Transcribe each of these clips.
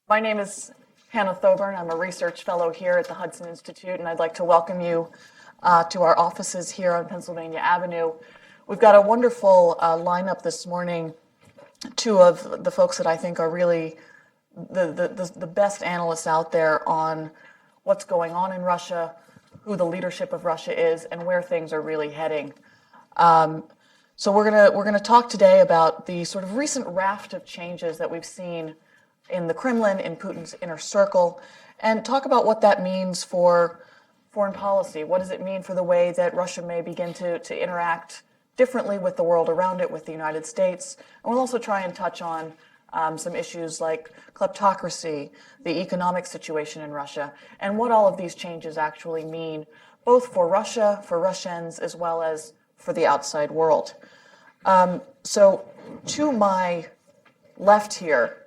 My name is Hannah Thoburn. I'm a research fellow here at the Hudson Institute, and I'd like to welcome you to our offices here on Pennsylvania Avenue. We've got a wonderful lineup this morning. Two of the folks that I think are really the best analysts out there on what's going on in Russia, who the leadership of Russia is, and where things are really heading. So we're gonna talk today about the sort of recent raft of changes that we've seen in the Kremlin, in Putin's inner circle, and talk about what that means for foreign policy. What does it mean for the way that Russia may begin to interact differently with the world around it, with the United States? And we'll also try and touch on some issues like kleptocracy, the economic situation in Russia, and what all of these changes actually mean, both for Russia, for Russians, as well as for the outside world. So to my left here,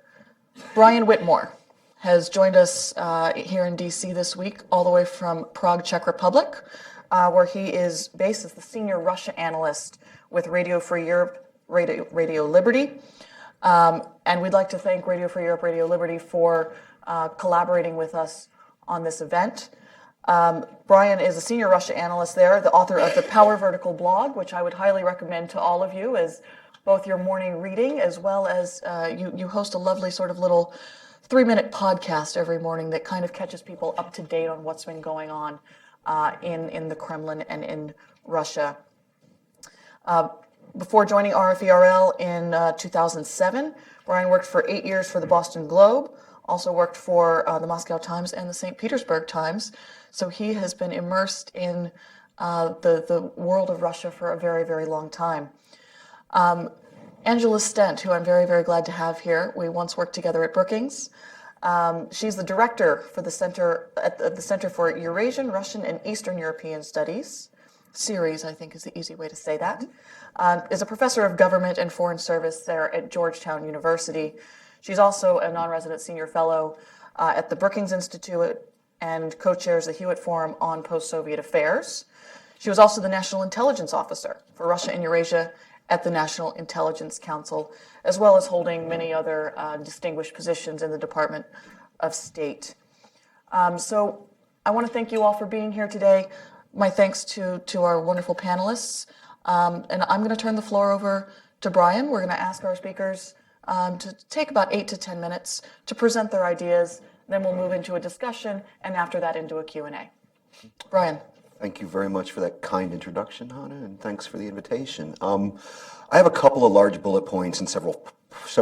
Brian Whitmore has joined us here in DC this week, all the way from Prague, Czech Republic, where he is based as the senior Russia analyst with Radio Free Europe, Radio Liberty. And we'd like to thank Radio Free Europe, Radio Liberty for collaborating with us on this event. Brian is a senior Russia analyst there, the author of the Power Vertical blog, which I would highly recommend to all of you as both your morning reading as well as you host a lovely sort of little 3-minute podcast every morning that kind of catches people up to date on what's been going on in the Kremlin and in Russia. Before joining RFERL in 2007, Brian worked for 8 years for the Boston Globe, also worked for the Moscow Times and the St. Petersburg Times. So he has been immersed in the world of Russia for a very, very long time. Angela Stent, who I'm very, very glad to have here. We once worked together at Brookings. She's the director for the Center for Eurasian, Russian, and Eastern European Studies. Series, I think, is the easy way to say that. Is a professor of government and foreign service there at Georgetown University. She's also a non-resident senior fellow at the Brookings Institute and co-chairs the Hewitt Forum on Post-Soviet Affairs. She was also the National Intelligence Officer for Russia and Eurasia at the National Intelligence Council, as well as holding many other distinguished positions in the Department of State. So I want to thank you all for being here today. My thanks to our wonderful panelists. And I'm going to turn the floor over to Brian. We're going to ask our speakers to take about 8 to 10 minutes to present their ideas. Then we'll move into a discussion, and after that into a Q&A. Brian. Thank you very much for that kind introduction, Hannah, and thanks for the invitation. I have a couple of large bullet points and several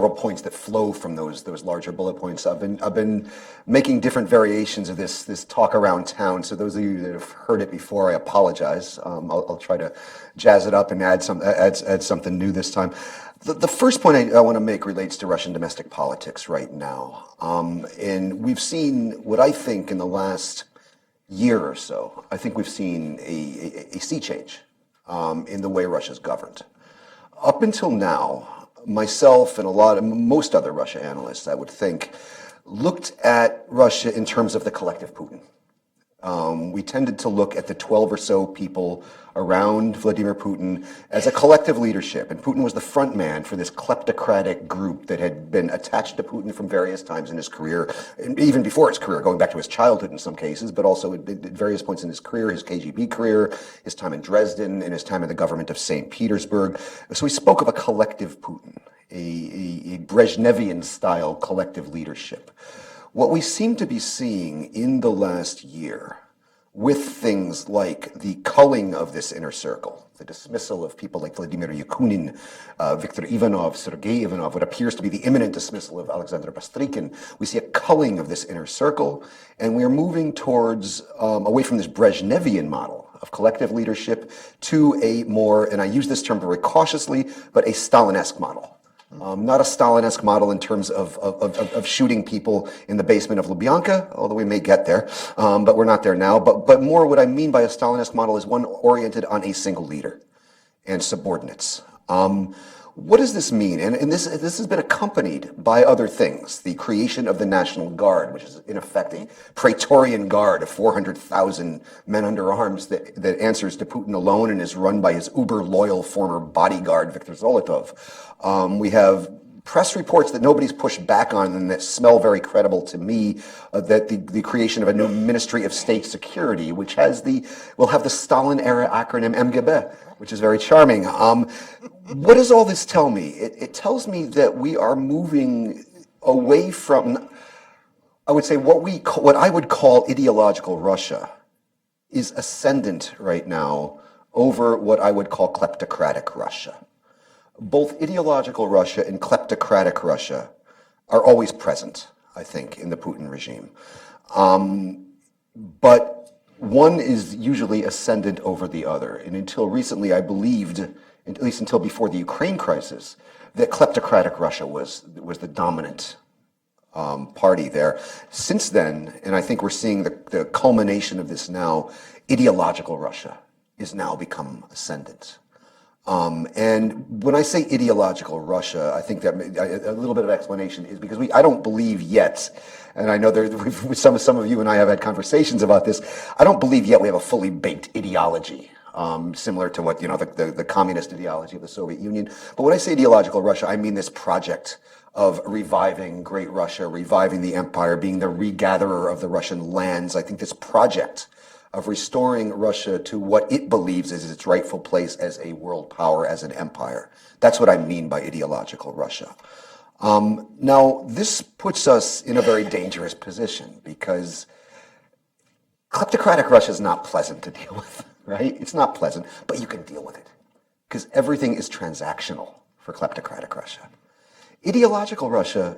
points that flow from those larger bullet points. I've been making different variations of this talk around town. So those of you that have heard it before, I apologize. I'll try to jazz it up and add something new this time. The first point I want to make relates to Russian domestic politics right now, and we've seen what I think in the last year or so, I think we've seen a sea change in the way Russia's governed. Up until now, myself and most other Russia analysts, I would think, looked at Russia in terms of the collective Putin. We tended to look at the 12 or so people around Vladimir Putin as a collective leadership, and Putin was the front man for this kleptocratic group that had been attached to Putin from various times in his career, and even before his career, going back to his childhood in some cases, but also at various points in his career, his KGB career, his time in Dresden, and his time in the government of St. Petersburg. So we spoke of a collective Putin, a Brezhnevian-style collective leadership. What we seem to be seeing in the last year, with things like the culling of this inner circle, the dismissal of people like Vladimir Yakunin, Viktor Ivanov, Sergei Ivanov, what appears to be the imminent dismissal of Alexander Bastrykin, we see a culling of this inner circle, and we are moving towards, away from this Brezhnevian model of collective leadership to a more, and I use this term very cautiously, but a Stalinesque model. Not a Stalinesque model in terms of shooting people in the basement of Lubyanka, although we may get there, but we're not there now. But more what I mean by a Stalinesque model is one oriented on a single leader and subordinates. What does this mean? And this has been accompanied by other things. The creation of the National Guard, which is in effect a Praetorian Guard of 400,000 men under arms that answers to Putin alone and is run by his uber-loyal former bodyguard, Viktor Zolotov. We have press reports that nobody's pushed back on and that smell very credible to me, that the creation of a new Ministry of State Security, which will have the Stalin-era acronym MGB, which is very charming. What does all this tell me? It tells me that we are moving away from, I would say, what I would call ideological Russia is ascendant right now over what I would call kleptocratic Russia. Both ideological Russia and kleptocratic Russia are always present, I think, in the Putin regime. But one is usually ascendant over the other. And until recently, I believed, at least until before the Ukraine crisis, that kleptocratic Russia was the dominant party there. Since then, and I think we're seeing the culmination of this now, ideological Russia is now become ascendant. And when I say ideological Russia, I think that a little bit of explanation is because I don't believe yet, and I know some of you and I have had conversations about this, I don't believe yet we have a fully baked ideology, similar to what, the communist ideology of the Soviet Union. But when I say ideological Russia, I mean this project of reviving Great Russia, reviving the empire, being the regatherer of the Russian lands. I think this project of restoring Russia to what it believes is its rightful place as a world power, as an empire. That's what I mean by ideological Russia. Now, this puts us in a very dangerous position because kleptocratic Russia is not pleasant to deal with, right? It's not pleasant, but you can deal with it because everything is transactional for kleptocratic Russia. Ideological Russia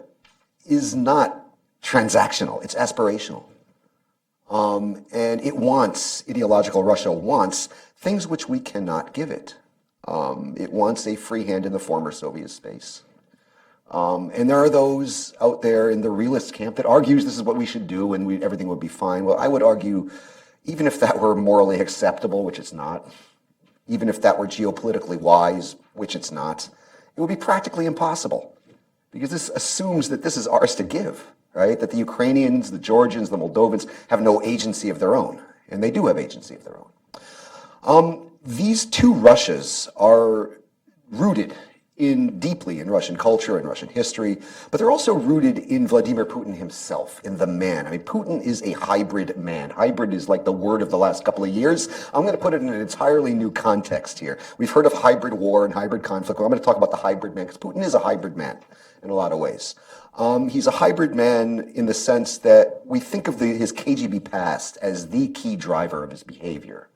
is not transactional, it's aspirational. And ideological Russia wants things which we cannot give it. It wants a free hand in the former Soviet space. And there are those out there in the realist camp that argues this is what we should do and everything would be fine. Well, I would argue, even if that were morally acceptable, which it's not, even if that were geopolitically wise, which it's not, it would be practically impossible. Because this assumes that this is ours to give. Right? That the Ukrainians, the Georgians, the Moldovans have no agency of their own. And they do have agency of their own. These two Russias are rooted deeply in Russian culture and Russian history, but they're also rooted in Vladimir Putin himself, in the man. I mean, Putin is a hybrid man. Hybrid is like the word of the last couple of years. I'm going to put it in an entirely new context here. We've heard of hybrid war and hybrid conflict. Well, I'm going to talk about the hybrid man, because Putin is a hybrid man in a lot of ways. He's a hybrid man in the sense that we think of his KGB past as the key driver of his behavior.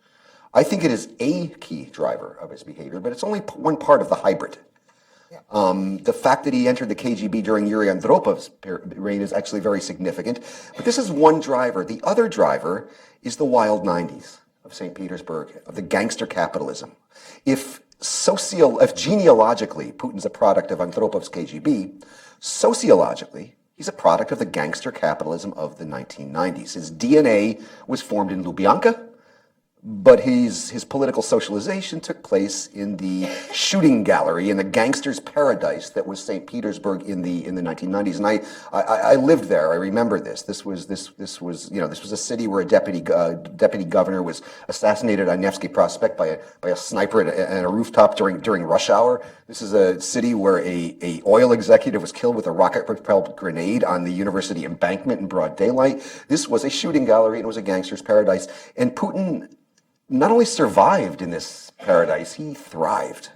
I think it is a key driver of his behavior, but it's only one part of the hybrid. The fact that he entered the KGB during Yuri Andropov's reign is actually very significant. But this is one driver. The other driver is the wild 90s of St. Petersburg, of the gangster capitalism. If genealogically Putin's a product of Andropov's KGB, sociologically, he's a product of the gangster capitalism of the 1990s. His DNA was formed in Lubyanka, but his political socialization took place in the shooting gallery, in the gangster's paradise that was St. Petersburg in the 1990s. And I lived there. I remember this. This was a city where a deputy governor was assassinated on Nevsky Prospect by a sniper at a rooftop during rush hour. This is a city where a oil executive was killed with a rocket-propelled grenade on the university embankment in broad daylight. This was a shooting gallery, and it was a gangster's paradise. And Putin not only survived in this paradise, he thrived.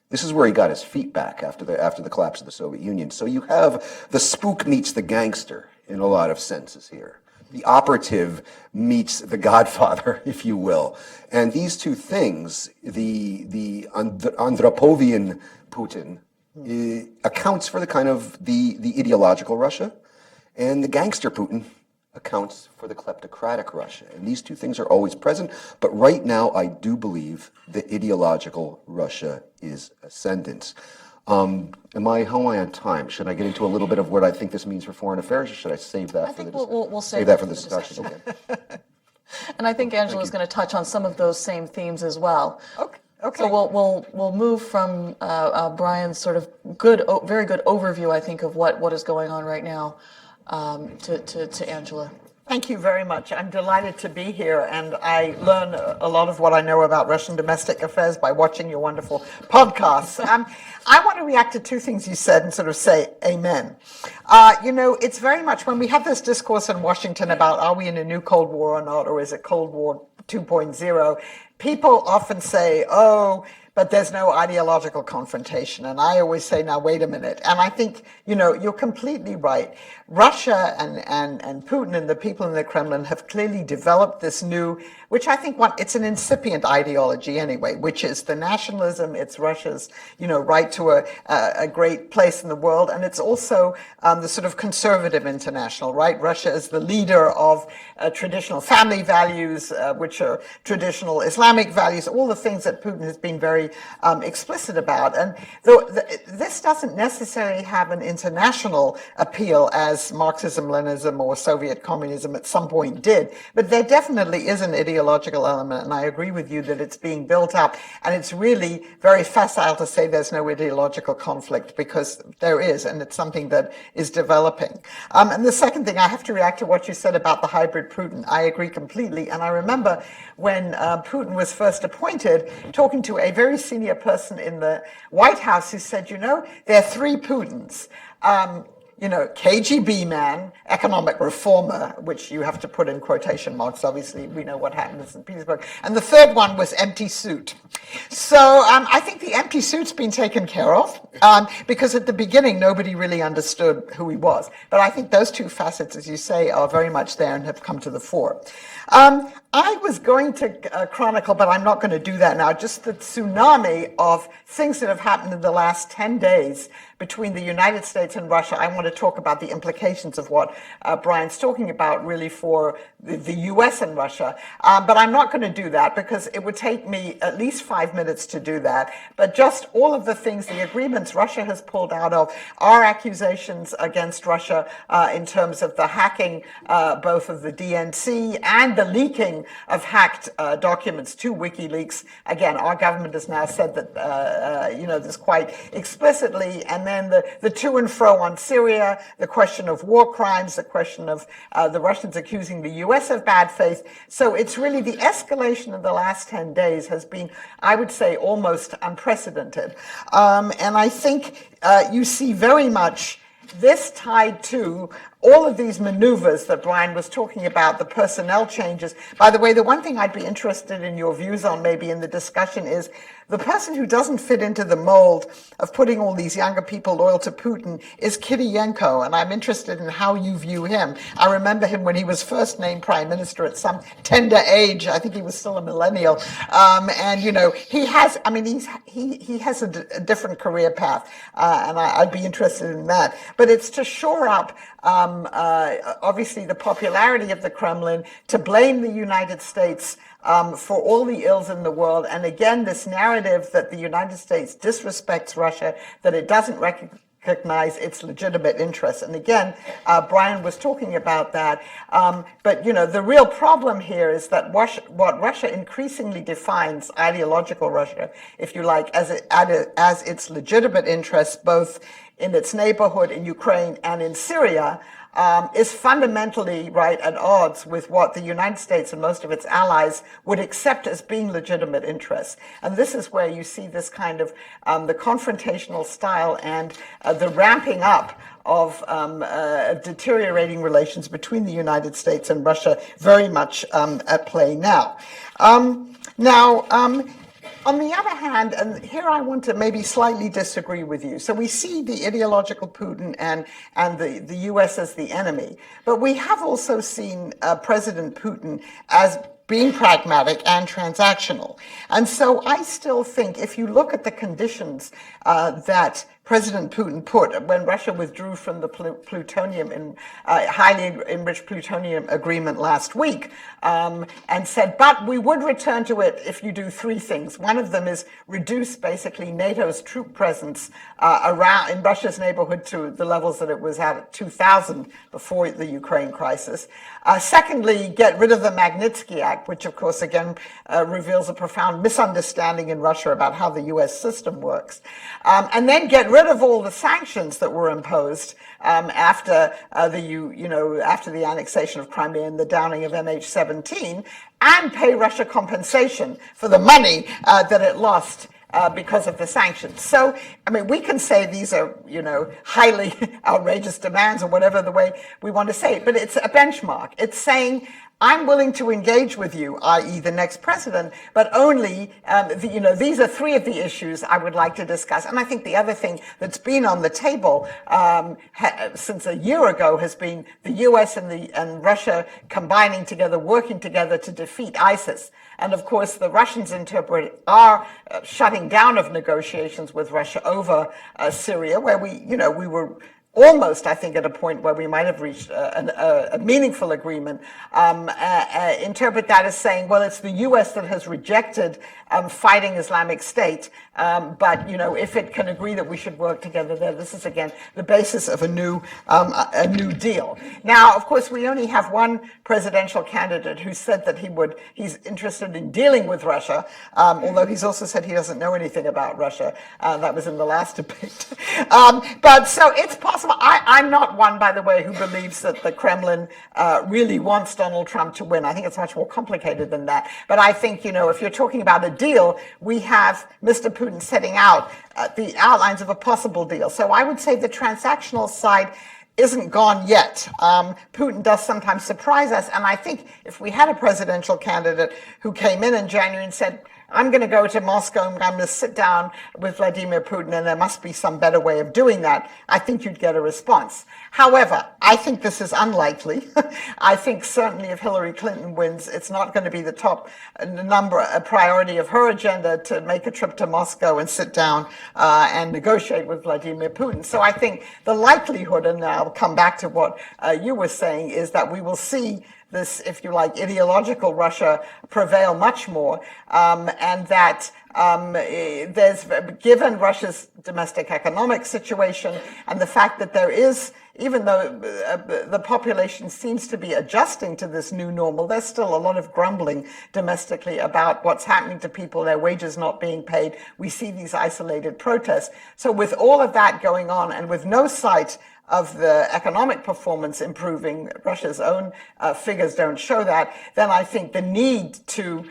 This is where he got his feet back after the collapse of the Soviet Union. So you have the spook meets the gangster in a lot of senses here. The operative meets the godfather, if you will. And these two things, the Andropovian Putin accounts for the ideological Russia, and the gangster Putin accounts for the kleptocratic Russia. And these two things are always present, but right now I do believe that ideological Russia is ascendant. How am I on time? Should I get into a little bit of what I think this means for foreign affairs, or should I save that for the discussion? We'll save that for the discussion. Okay. And I think Angela's going to touch on some of those same themes as well. Okay. So we'll move from Brian's sort of very good overview, I think, of what is going on right now, to Angela. Thank you very much. I'm delighted to be here, and I learn a lot of what I know about Russian domestic affairs by watching your wonderful podcasts. I want to react to two things you said and sort of say amen. It's very much when we have this discourse in Washington about are we in a new Cold War or not, or is it Cold War 2.0, people often say, oh, but there's no ideological confrontation. And I always say, now, wait a minute. And I think, you're completely right. Russia and Putin and the people in the Kremlin have clearly developed this new, which I think it's an incipient ideology anyway, which is the nationalism. It's Russia's, right to a great place in the world. And it's also the sort of conservative international, right? Russia is the leader of traditional family values, which are traditional Islamic values, all the things that Putin has been very explicit about. And this doesn't necessarily have an international appeal as Marxism-Leninism or Soviet communism at some point did, but there definitely is an ideological element, and I agree with you that it's being built up, and it's really very facile to say there's no ideological conflict, because there is, and it's something that is developing. And the second thing, I have to react to what you said about the hybrid Putin. I agree completely, and I remember when Putin was first appointed, talking to a very senior person in the White House who said, there are three Putins. KGB man, economic reformer, which you have to put in quotation marks. Obviously, we know what happened in St. Petersburg. And the third one was empty suit. So I think the empty suit's been taken care of, because at the beginning, nobody really understood who he was. But I think those two facets, as you say, are very much there and have come to the fore. I was going to chronicle, but I'm not going to do that now, just the tsunami of things that have happened in the last 10 days between the United States and Russia. I want to talk about the implications of what Brian's talking about really for the US and Russia. But I'm not going to do that because it would take me at least 5 minutes to do that. But just all of the things, the agreements Russia has pulled out of, our accusations against Russia in terms of the hacking, both of the DNC and the leaking of hacked documents to WikiLeaks. Again, our government has now said that, this quite explicitly. And then the to and fro on Syria, the question of war crimes, the question of the Russians accusing the US of bad faith. So it's really the escalation of the last 10 days has been, I would say, almost unprecedented. And I think you see very much this tied to all of these maneuvers that Brian was talking about, the personnel changes. By the way, the one thing I'd be interested in your views on maybe in the discussion is the person who doesn't fit into the mold of putting all these younger people loyal to Putin is Kiriyenko, and I'm interested in how you view him. I remember him when he was first named prime minister at some tender age. I think he was still a millennial. And, he has, he has a different career path, and I'd be interested in that. But it's to shore up obviously the popularity of the Kremlin, to blame the United States for all the ills in the world. And again, this narrative that the United States disrespects Russia, that it doesn't recognize its legitimate interests. And again, Brian was talking about that. But, the real problem here is that what Russia increasingly defines, ideological Russia, if you like, as its legitimate interests, both in its neighborhood in Ukraine and in Syria, is fundamentally at odds with what the United States and most of its allies would accept as being legitimate interests. And this is where you see this kind of the confrontational style and the ramping up of deteriorating relations between the United States and Russia very much at play now. On the other hand, and here I want to maybe slightly disagree with you. So we see the ideological Putin and the US as the enemy, but we have also seen President Putin as being pragmatic and transactional. And so I still think if you look at the conditions that President Putin put when Russia withdrew from the plutonium highly enriched plutonium agreement last week, and said, but we would return to it if you do three things. One of them is reduce basically NATO's troop presence around in Russia's neighborhood to the levels that it was at 2000 before the Ukraine crisis. Secondly, get rid of the Magnitsky Act, which of course again reveals a profound misunderstanding in Russia about how the US system works. And then get rid rid of all the sanctions that were imposed after after the annexation of Crimea and the downing of MH17, and pay Russia compensation for the money that it lost because of the sanctions. So, I mean, we can say these are, highly outrageous demands or whatever the way we want to say it, but it's a benchmark. It's saying, I'm willing to engage with you, i.e. the next president, but only, these are three of the issues I would like to discuss. And I think the other thing that's been on the table since a year ago has been the US and Russia combining together, working together to defeat ISIS. And of course, the Russians interpret our shutting down of negotiations with Russia over Syria, where we were almost, I think, at a point where we might have reached a meaningful agreement, interpret that as saying, well, it's the U.S. that has rejected fighting Islamic State, but, if it can agree that we should work together there, this is, again, the basis of a new deal. Now, of course, we only have one presidential candidate who said that he's interested in dealing with Russia, although he's also said he doesn't know anything about Russia. That was in the last debate. But so it's possible. I'm not one, by the way, who believes that the Kremlin really wants Donald Trump to win. I think it's much more complicated than that. But I think, if you're talking about a deal, we have Mr. Putin setting out the outlines of a possible deal. So I would say the transactional side isn't gone yet. Putin does sometimes surprise us. And I think if we had a presidential candidate who came in January and said, I'm going to go to Moscow and I'm going to sit down with Vladimir Putin and there must be some better way of doing that, I think you'd get a response. However, I think this is unlikely. I think certainly if Hillary Clinton wins, it's not going to be the top priority of her agenda to make a trip to Moscow and sit down and negotiate with Vladimir Putin. So I think the likelihood, and I'll come back to what you were saying, is that we will see this, if you like, ideological Russia prevail much more, and that given Russia's domestic economic situation and the fact that there is, even though the population seems to be adjusting to this new normal, there's still a lot of grumbling domestically about what's happening to people, their wages not being paid. We see these isolated protests. So with all of that going on and with no sight of the economic performance improving, Russia's own figures don't show that, then I think the need to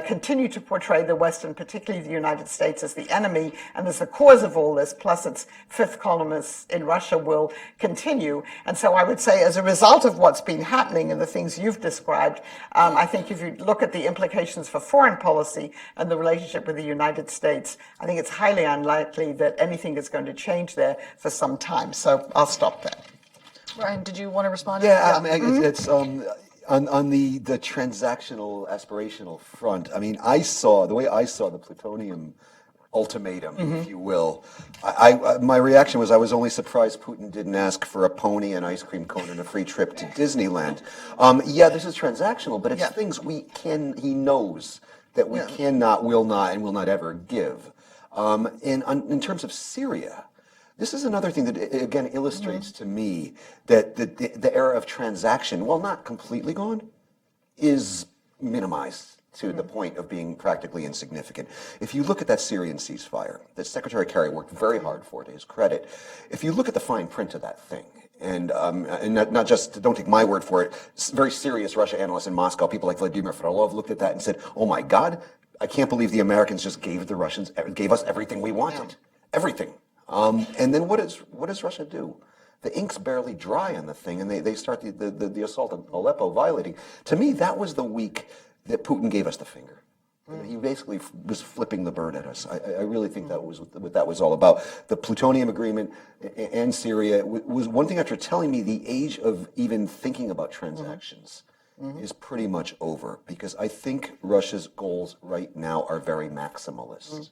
continue to portray the West, and particularly the United States, as the enemy and as the cause of all this, plus its fifth columnists in Russia, will continue. And so I would say, as a result of what's been happening and the things you've described, I think if you look at the implications for foreign policy and the relationship with the United States, I think it's highly unlikely that anything is going to change there for some time. So I'll stop there. Ryan, did you want to respond? Yeah, I mean, it's on the transactional aspirational front. I mean, the way I saw the plutonium ultimatum, if you will, my reaction was I was only surprised Putin didn't ask for a pony, an ice cream cone, and a free trip to Disneyland. Yeah, this is transactional, but it's things he knows that we cannot, will not, and will not ever give. In terms of Syria, this is another thing that, again, illustrates to me that the era of transaction, while not completely gone, is minimized to the point of being practically insignificant. If you look at that Syrian ceasefire, that Secretary Kerry worked very hard for, to his credit. If you look at the fine print of that thing, and not just, don't take my word for it, very serious Russia analysts in Moscow, people like Vladimir Frolov, looked at that and said, oh my God, I can't believe the Americans just gave us everything we wanted. Everything. And then what does Russia do? The ink's barely dry on the thing, and they start the assault of Aleppo violating. To me, that was the week that Putin gave us the finger. He basically was flipping the bird at us. I really think that was what that was all about. The plutonium agreement and Syria was one thing after telling me the age of even thinking about transactions is pretty much over, because I think Russia's goals right now are very maximalist.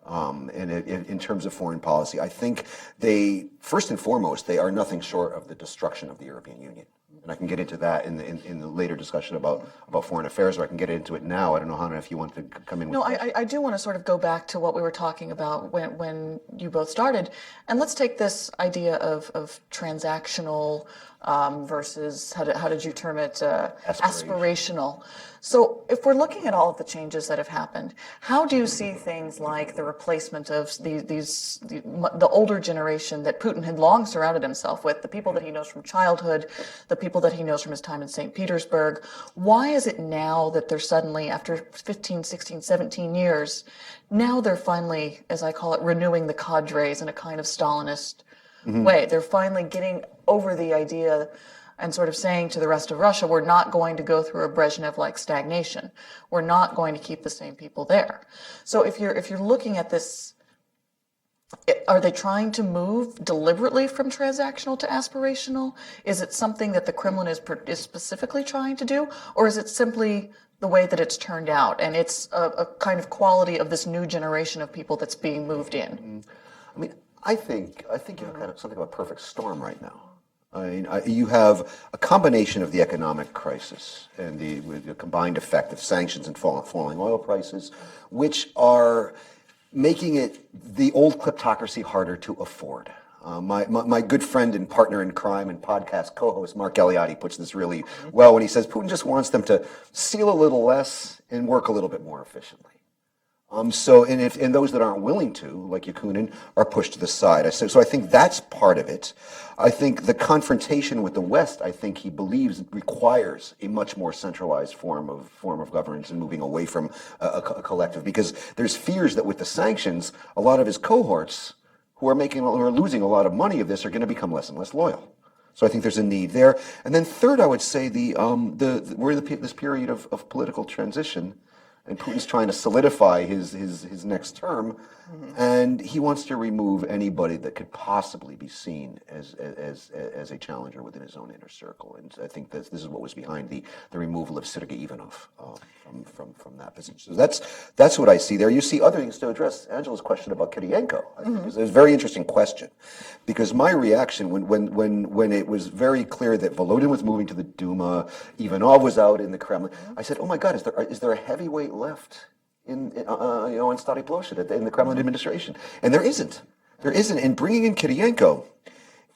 And in terms of foreign policy, I think they first and foremost, they are nothing short of the destruction of the European Union. And I can get into that in the later discussion about foreign affairs, or I can get into it now. I don't know, Hannah, if you want to come in with No, questions. I do want to sort of go back to what we were talking about when you both started. And let's take this idea of transactional versus, how did you term it? Aspirational. So if we're looking at all of the changes that have happened, how do you see things like the replacement of the older generation that Putin had long surrounded himself with, the people that he knows from childhood, the people that he knows from his time in St. Petersburg? Why is it now that they're suddenly, after 15, 16, 17 years, now they're finally, as I call it, renewing the cadres in a kind of Stalinist way? They're finally getting over the idea and sort of saying to the rest of Russia, we're not going to go through a Brezhnev-like stagnation. We're not going to keep the same people there. So if you're looking at this, are they trying to move deliberately from transactional to aspirational? Is it something that the Kremlin is specifically trying to do, or is it simply the way that it's turned out, and it's a kind of quality of this new generation of people that's being moved in? I mean, I think you have kind of something of a perfect storm right now. I mean, you have a combination of the economic crisis and the combined effect of sanctions and falling oil prices, which are making it the old kleptocracy harder to afford. My good friend and partner in crime and podcast co-host Mark Eliade puts this really well when he says Putin just wants them to steal a little less and work a little bit more efficiently. And those that aren't willing to, like Yakunin, are pushed to the side. So I think that's part of it. I think the confrontation with the West, I think he believes requires a much more centralized form of governance and moving away from a collective, because there's fears that with the sanctions, a lot of his cohorts who are losing a lot of money of this are going to become less and less loyal. So I think there's a need there. And then third, I would say we're in this period of political transition. And Putin's trying to solidify his next term, and he wants to remove anybody that could possibly be seen as a challenger within his own inner circle. And I think this is what was behind the removal of Sergei Ivanov from that position. So that's what I see there. You see other things to address Angela's question about Kiriyenko. I think it's a very interesting question, because my reaction when it was very clear that Volodin was moving to the Duma, Ivanov was out in the Kremlin, I said, "Oh my God, is there a heavyweight left in Stary Plощad in the Kremlin administration?" And there isn't. And bringing in Kiriyenko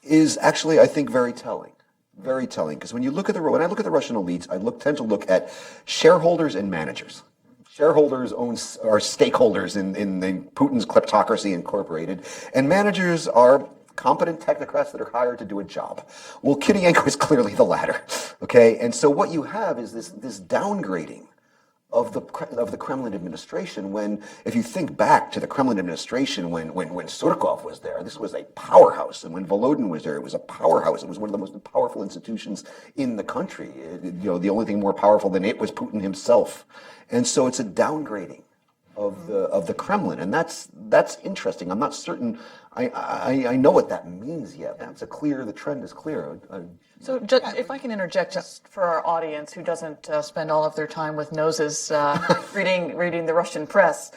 is actually, I think, very telling. Very telling, because when I look at the Russian elites, I tend to look at shareholders and managers. Shareholders are stakeholders in Putin's kleptocracy incorporated, and managers are competent technocrats that are hired to do a job. Well, Kiriyenko is clearly the latter. Okay, and so what you have is this downgrading of the Kremlin administration. When, if you think back to the Kremlin administration when Surkov was there, this was a powerhouse, and when Volodin was there, it was a powerhouse. It was one of the most powerful institutions in the country. The only thing more powerful than it was Putin himself, and so it's a downgrading of the Kremlin, and that's interesting. I'm not certain I know what that means yet, but the trend is clear. So if I can interject just for our audience who doesn't spend all of their time with noses reading the Russian press,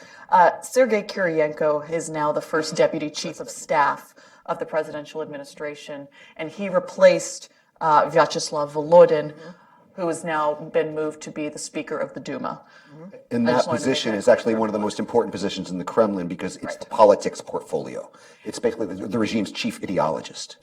Sergei Kiriyenko is now the first deputy chief of staff of the presidential administration, and he replaced Vyacheslav Volodin, who has now been moved to be the Speaker of the Duma. And that position is actually one of the most important positions in the Kremlin, because it's the politics portfolio. It's basically the regime's chief ideologist.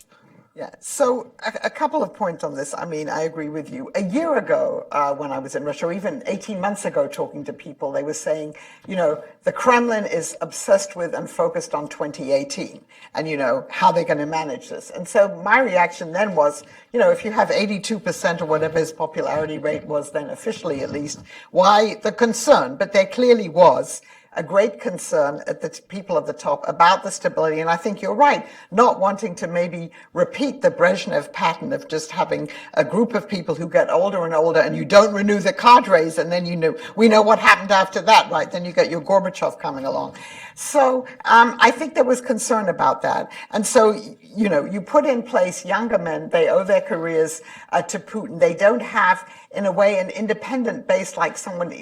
Yeah, so a couple of points on this. I mean, I agree with you. A year ago, when I was in Russia, or even 18 months ago, talking to people, they were saying, the Kremlin is obsessed with and focused on 2018 and, how they're going to manage this. And so my reaction then was, if you have 82% or whatever his popularity rate was then, officially at least, why the concern? But there clearly was a great concern at the people at the top about the stability. And I think you're right, not wanting to maybe repeat the Brezhnev pattern of just having a group of people who get older and older, and you don't renew the cadres, and then we know what happened after that, right? Then you get your Gorbachev coming along. So I think there was concern about that. And so you put in place younger men, they owe their careers to Putin. They don't have, in a way, an independent base like someone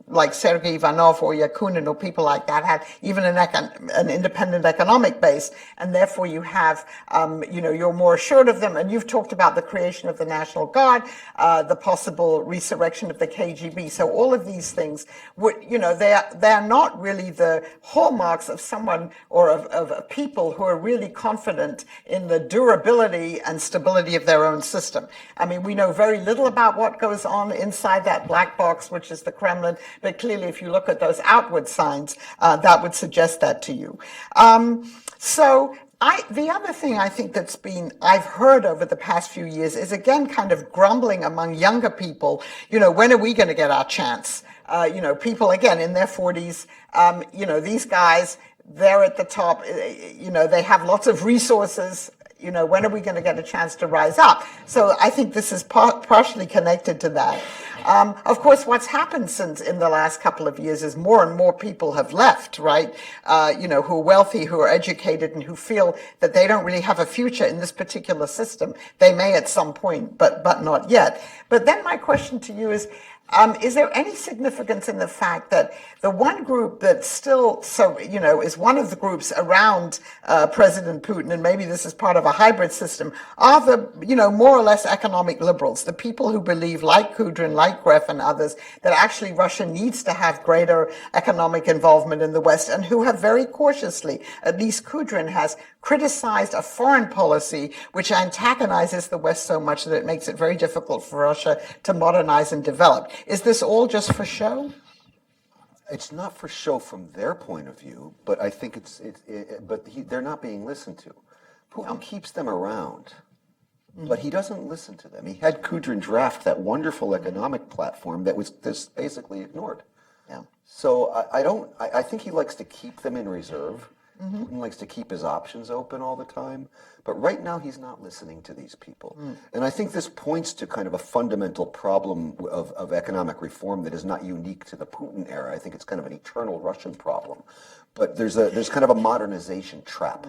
like Sergei Ivanov or Yakunin or people like that had, even an independent economic base. And therefore you have, you're more assured of them. And you've talked about the creation of the National Guard, the possible resurrection of the KGB. So all of these things, they're not really the hallmarks of someone or of people who are really confident in the durability and stability of their own system. I mean, we know very little about what goes on inside that black box, which is the Kremlin, but clearly if you look at those outward signs, that would suggest that to you. The other thing I think I've heard over the past few years is again kind of grumbling among younger people, when are we going to get our chance? People again in their 40s, these guys, they're at the top, they have lots of resources. When are we going to get a chance to rise up? So I think this is partially connected to that. Of course, what's happened since in the last couple of years is more and more people have left, right? Who are wealthy, who are educated, and who feel that they don't really have a future in this particular system. They may at some point, but not yet. But then my question to you is there any significance in the fact that the one group that still, is one of the groups around President Putin, and maybe this is part of a hybrid system, are the, more or less economic liberals, the people who believe, like Kudrin, like Greff and others, that actually Russia needs to have greater economic involvement in the West, and who have very cautiously, at least Kudrin has, criticized a foreign policy which antagonizes the West so much that it makes it very difficult for Russia to modernize and develop. Is this all just for show? It's not for show from their point of view, but I think they're not being listened to. Putin keeps them around, but he doesn't listen to them. He had Kudrin draft that wonderful economic platform that was just basically ignored. Yeah. So I think he likes to keep them in reserve. Putin likes to keep his options open all the time, but right now he's not listening to these people. And I think this points to kind of a fundamental problem of economic reform that is not unique to the Putin era. I think it's kind of an eternal Russian problem. But there's kind of a modernization trap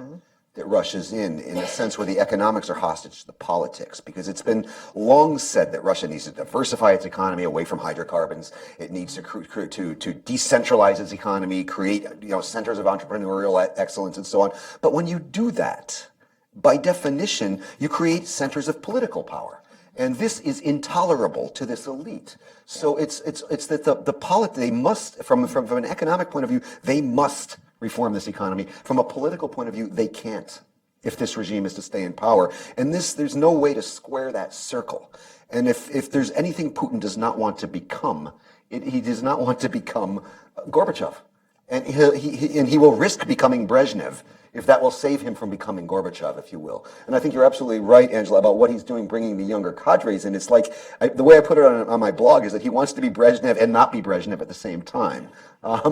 that Russia's in a sense where the economics are hostage to the politics, because it's been long said that Russia needs to diversify its economy away from hydrocarbons. It needs to decentralize its economy, create centers of entrepreneurial excellence and so on. But when you do that, by definition, you create centers of political power. And this is intolerable to this elite. So it's that they must, from an economic point of view, they must reform this economy. From a political point of view, they can't, if this regime is to stay in power. And there's no way to square that circle. And if there's anything Putin does not want to become, he does not want to become Gorbachev. And he will risk becoming Brezhnev if that will save him from becoming Gorbachev, if you will. And I think you're absolutely right, Angela, about what he's doing, bringing the younger cadres in. It's like, the way I put it on my blog is that he wants to be Brezhnev and not be Brezhnev at the same time.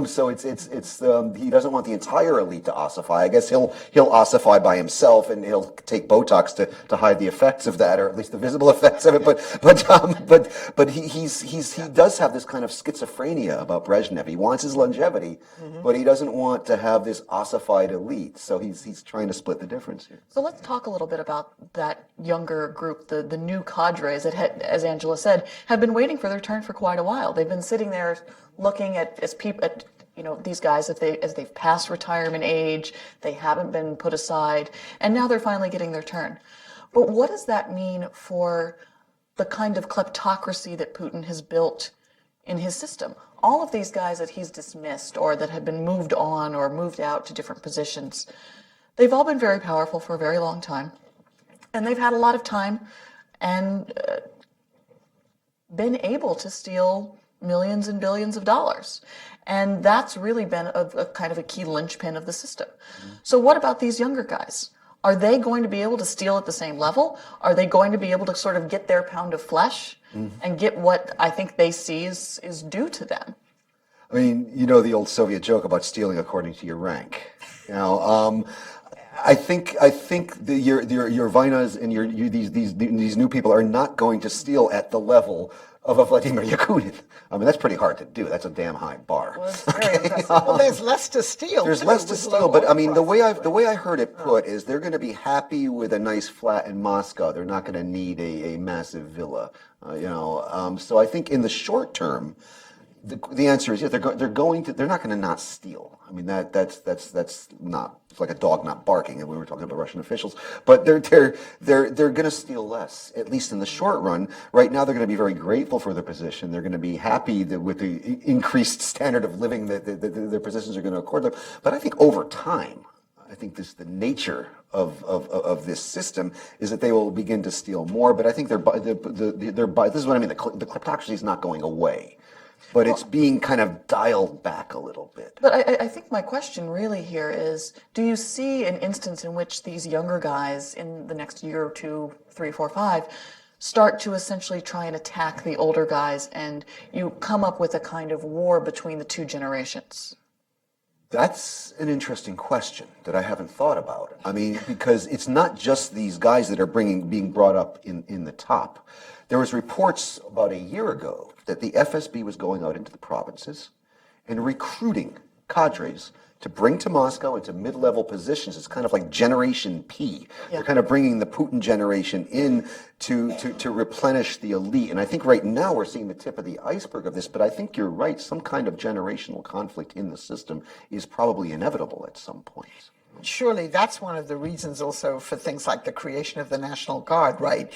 So he doesn't want the entire elite to ossify. I guess he'll ossify by himself, and he'll take Botox to hide the effects of that, or at least the visible effects of it. But he does have this kind of schizophrenia about Brezhnev. He wants his longevity, but he doesn't want to have this ossified elite. So he's trying to split the difference here. So let's talk a little bit about that younger group, the new cadres that, as Angela said, have been waiting for their turn for quite a while. They've been sitting there looking at these guys as they've passed retirement age, they haven't been put aside, and now they're finally getting their turn. But what does that mean for the kind of kleptocracy that Putin has built in his system? All of these guys that he's dismissed or that have been moved on or moved out to different positions, they've all been very powerful for a very long time, and they've had a lot of time and been able to steal millions and billions of dollars. And that's really been a kind of a key linchpin of the system. So what about these younger guys? Are they going to be able to steal at the same level? Are they going to be able to sort of get their pound of flesh and get what I think they see is due to them? I mean, the old Soviet joke about stealing according to your rank. I think your Vinas and these new people are not going to steal at the level of a Vladimir Yakunin. I mean, that's pretty hard to do. That's a damn high bar. Well, it's very impressive. Well, there's less to steal. There's too, less to with steal, low but I oil mean, prices, the way I heard it put is they're going to be happy with a nice flat in Moscow. They're not going to need a massive villa, So I think in the short term, the answer is yeah. They're not going to not steal. I mean that's not, it's like a dog not barking, and we were talking about Russian officials, but they're going to steal less, at least in the short run. Right now, they're going to be very grateful for their position. They're going to be happy with the increased standard of living that their positions are going to accord them. But I think over time, I think the nature of this system is that they will begin to steal more. But I think this is what I mean. The kleptocracy is not going away, but it's being kind of dialed back a little bit. But I think my question really here is, do you see an instance in which these younger guys in the next year or two, 3, 4, 5, start to essentially try and attack the older guys, and you come up with a kind of war between the two generations? That's an interesting question that I haven't thought about. I mean, because it's not just these guys that are being brought up in the top. There was reports about a year ago that the FSB was going out into the provinces and recruiting cadres to bring to Moscow into mid-level positions. It's kind of like Generation P. They're kind of bringing the Putin generation in to replenish the elite. And I think right now we're seeing the tip of the iceberg of this, but I think you're right. Some kind of generational conflict in the system is probably inevitable at some point. Surely that's one of the reasons also for things like the creation of the National Guard, right?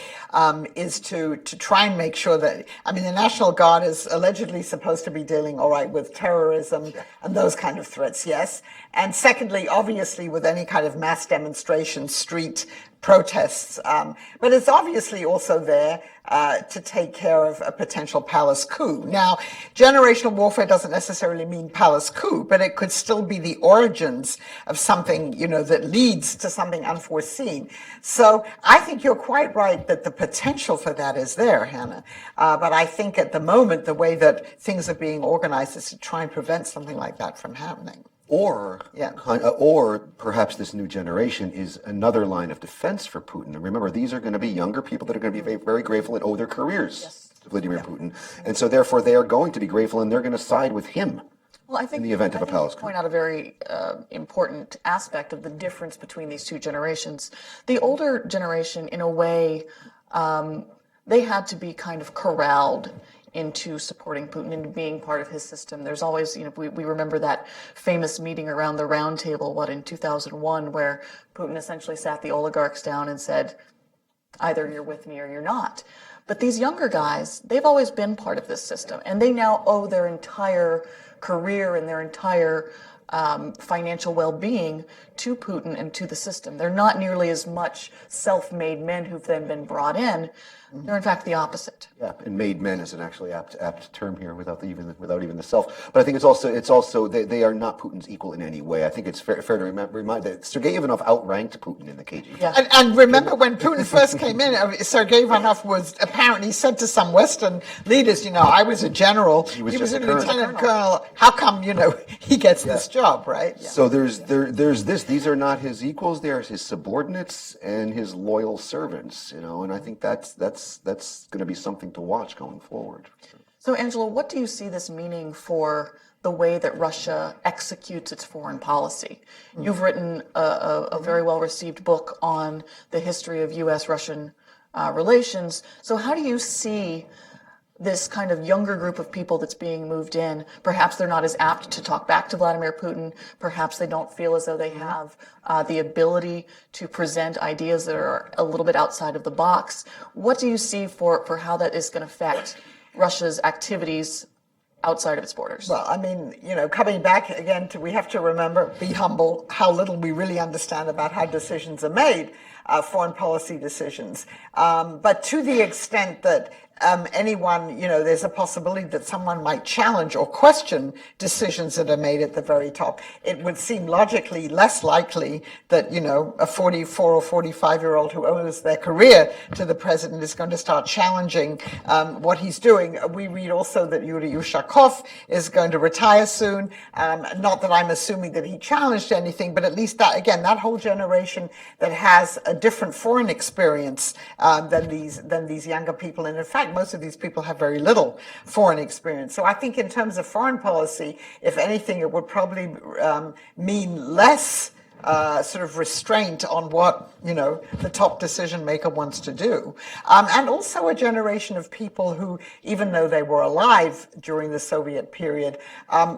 Is to try and make sure that, I mean, the National Guard is allegedly supposed to be dealing, all right, with terrorism and those kind of threats, yes. And secondly, obviously, with any kind of mass demonstration, street protests. But it's obviously also there to take care of a potential palace coup. Now, generational warfare doesn't necessarily mean palace coup, but it could still be the origins of something, that leads to something unforeseen. So I think you're quite right that the potential for that is there, Hannah. But I think at the moment, the way that things are being organized is to try and prevent something like that from happening. Or perhaps this new generation is another line of defense for Putin. And remember, these are going to be younger people that are going to be very, very grateful and owe their careers to Vladimir Putin. And so therefore they are going to be grateful and they're going to side with him in the event of a palace coup. Point out a very important aspect of the difference between these two generations. The older generation, in a way, they had to be kind of corralled into supporting Putin and being part of his system. There's always, we remember that famous meeting around the round table, in 2001, where Putin essentially sat the oligarchs down and said, either you're with me or you're not. But these younger guys, they've always been part of this system, and they now owe their entire career and their entire financial well-being to Putin and to the system. They're not nearly as much self-made men who've then been brought in. They're in fact the opposite. Yeah, and made men is an actually apt term here without even the self. But I think it's also they are not Putin's equal in any way. I think it's fair to remind that Sergei Ivanov outranked Putin in the KGB. Yeah. And remember when Putin first came in, Sergei Ivanov was apparently said to some Western leaders, I was a general. He was a lieutenant colonel. How come, he gets this job, right? Yeah. So there's this. These are not his equals. They are his subordinates and his loyal servants. And I think that's going to be something to watch going forward. So, Angela, what do you see this meaning for the way that Russia executes its foreign policy? You've written a very well-received book on the history of U.S.-Russian relations. So how do you see this kind of younger group of people that's being moved in? Perhaps they're not as apt to talk back to Vladimir Putin. Perhaps they don't feel as though they have the ability to present ideas that are a little bit outside of the box. What do you see for how that is going to affect Russia's activities outside of its borders? Well, I mean, coming back again we have to remember, be humble, how little we really understand about how decisions are made, foreign policy decisions. But to the extent that anyone, there's a possibility that someone might challenge or question decisions that are made at the very top. It would seem logically less likely that, a 44 or 45-year-old who owes their career to the president is going to start challenging what he's doing. We read also that Yuri Ushakov is going to retire soon. Not that I'm assuming that he challenged anything, but at least that whole generation that has a different foreign experience than these younger people. And in fact, most of these people have very little foreign experience. So I think in terms of foreign policy, if anything, it would probably mean less sort of restraint on what the top decision maker wants to do, and also a generation of people who, even though they were alive during the Soviet period,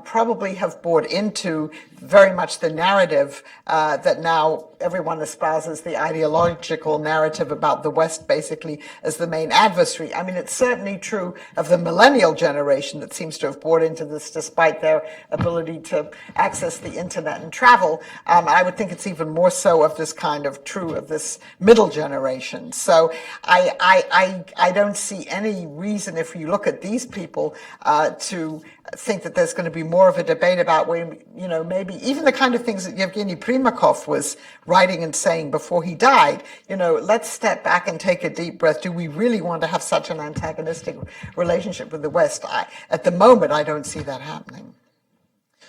probably have bought into very much the narrative that now everyone espouses, the ideological narrative about the West basically as the main adversary. I mean, it's certainly true of the millennial generation that seems to have bought into this despite their ability to access the internet and travel. I would think it's even more so of this kind of true of this middle generation. So I don't see any reason, if you look at these people, to think that there's going to be more of a debate about, maybe even the kind of things that Yevgeny Primakov was writing and saying before he died. Let's step back and take a deep breath. Do we really want to have such an antagonistic relationship with the West? At the moment, I don't see that happening.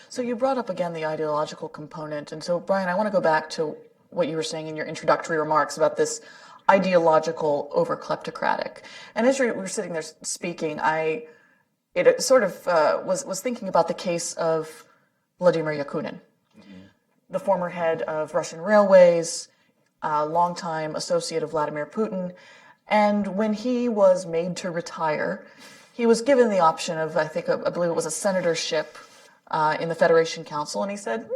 So you brought up again the ideological component. And so, Brian, I want to go back to what you were saying in your introductory remarks about this ideological over kleptocratic. And as you were sitting there speaking, it sort of was thinking about the case of Vladimir Yakunin, the former head of Russian Railways, longtime associate of Vladimir Putin. And when he was made to retire, he was given the option of, I believe it was a senatorship in the Federation Council, and he said,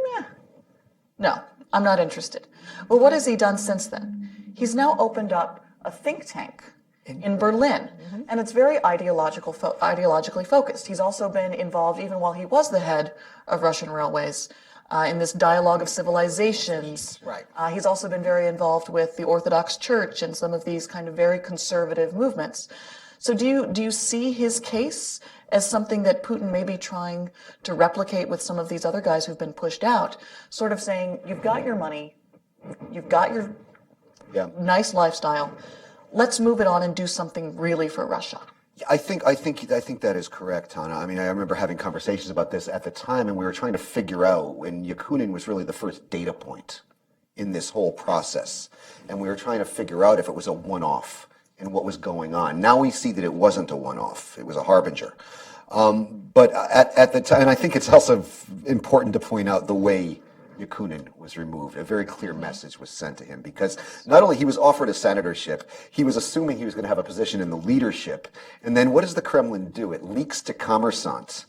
no, I'm not interested. Well, what has he done since then? He's now opened up a think tank in Berlin, and it's very ideologically focused. He's also been involved, even while he was the head of Russian Railways, in this dialogue of civilizations. Right. He's also been very involved with the Orthodox Church and some of these kind of very conservative movements. So do you see his case as something that Putin may be trying to replicate with some of these other guys who've been pushed out, sort of saying, you've got your money, you've got your nice lifestyle, let's move it on and do something really for Russia? I think that is correct, Hannah. I mean, I remember having conversations about this at the time, and we were trying to figure out when Yakunin was really the first data point in this whole process, and we were trying to figure out if it was a one-off and what was going on. Now we see that it wasn't a one-off; it was a harbinger. But at the time, and I think it's also important to point out the way Yakunin was removed. A very clear message was sent to him, because not only he was offered a senatorship, he was assuming he was going to have a position in the leadership. And then what does the Kremlin do? It leaks to Kommersant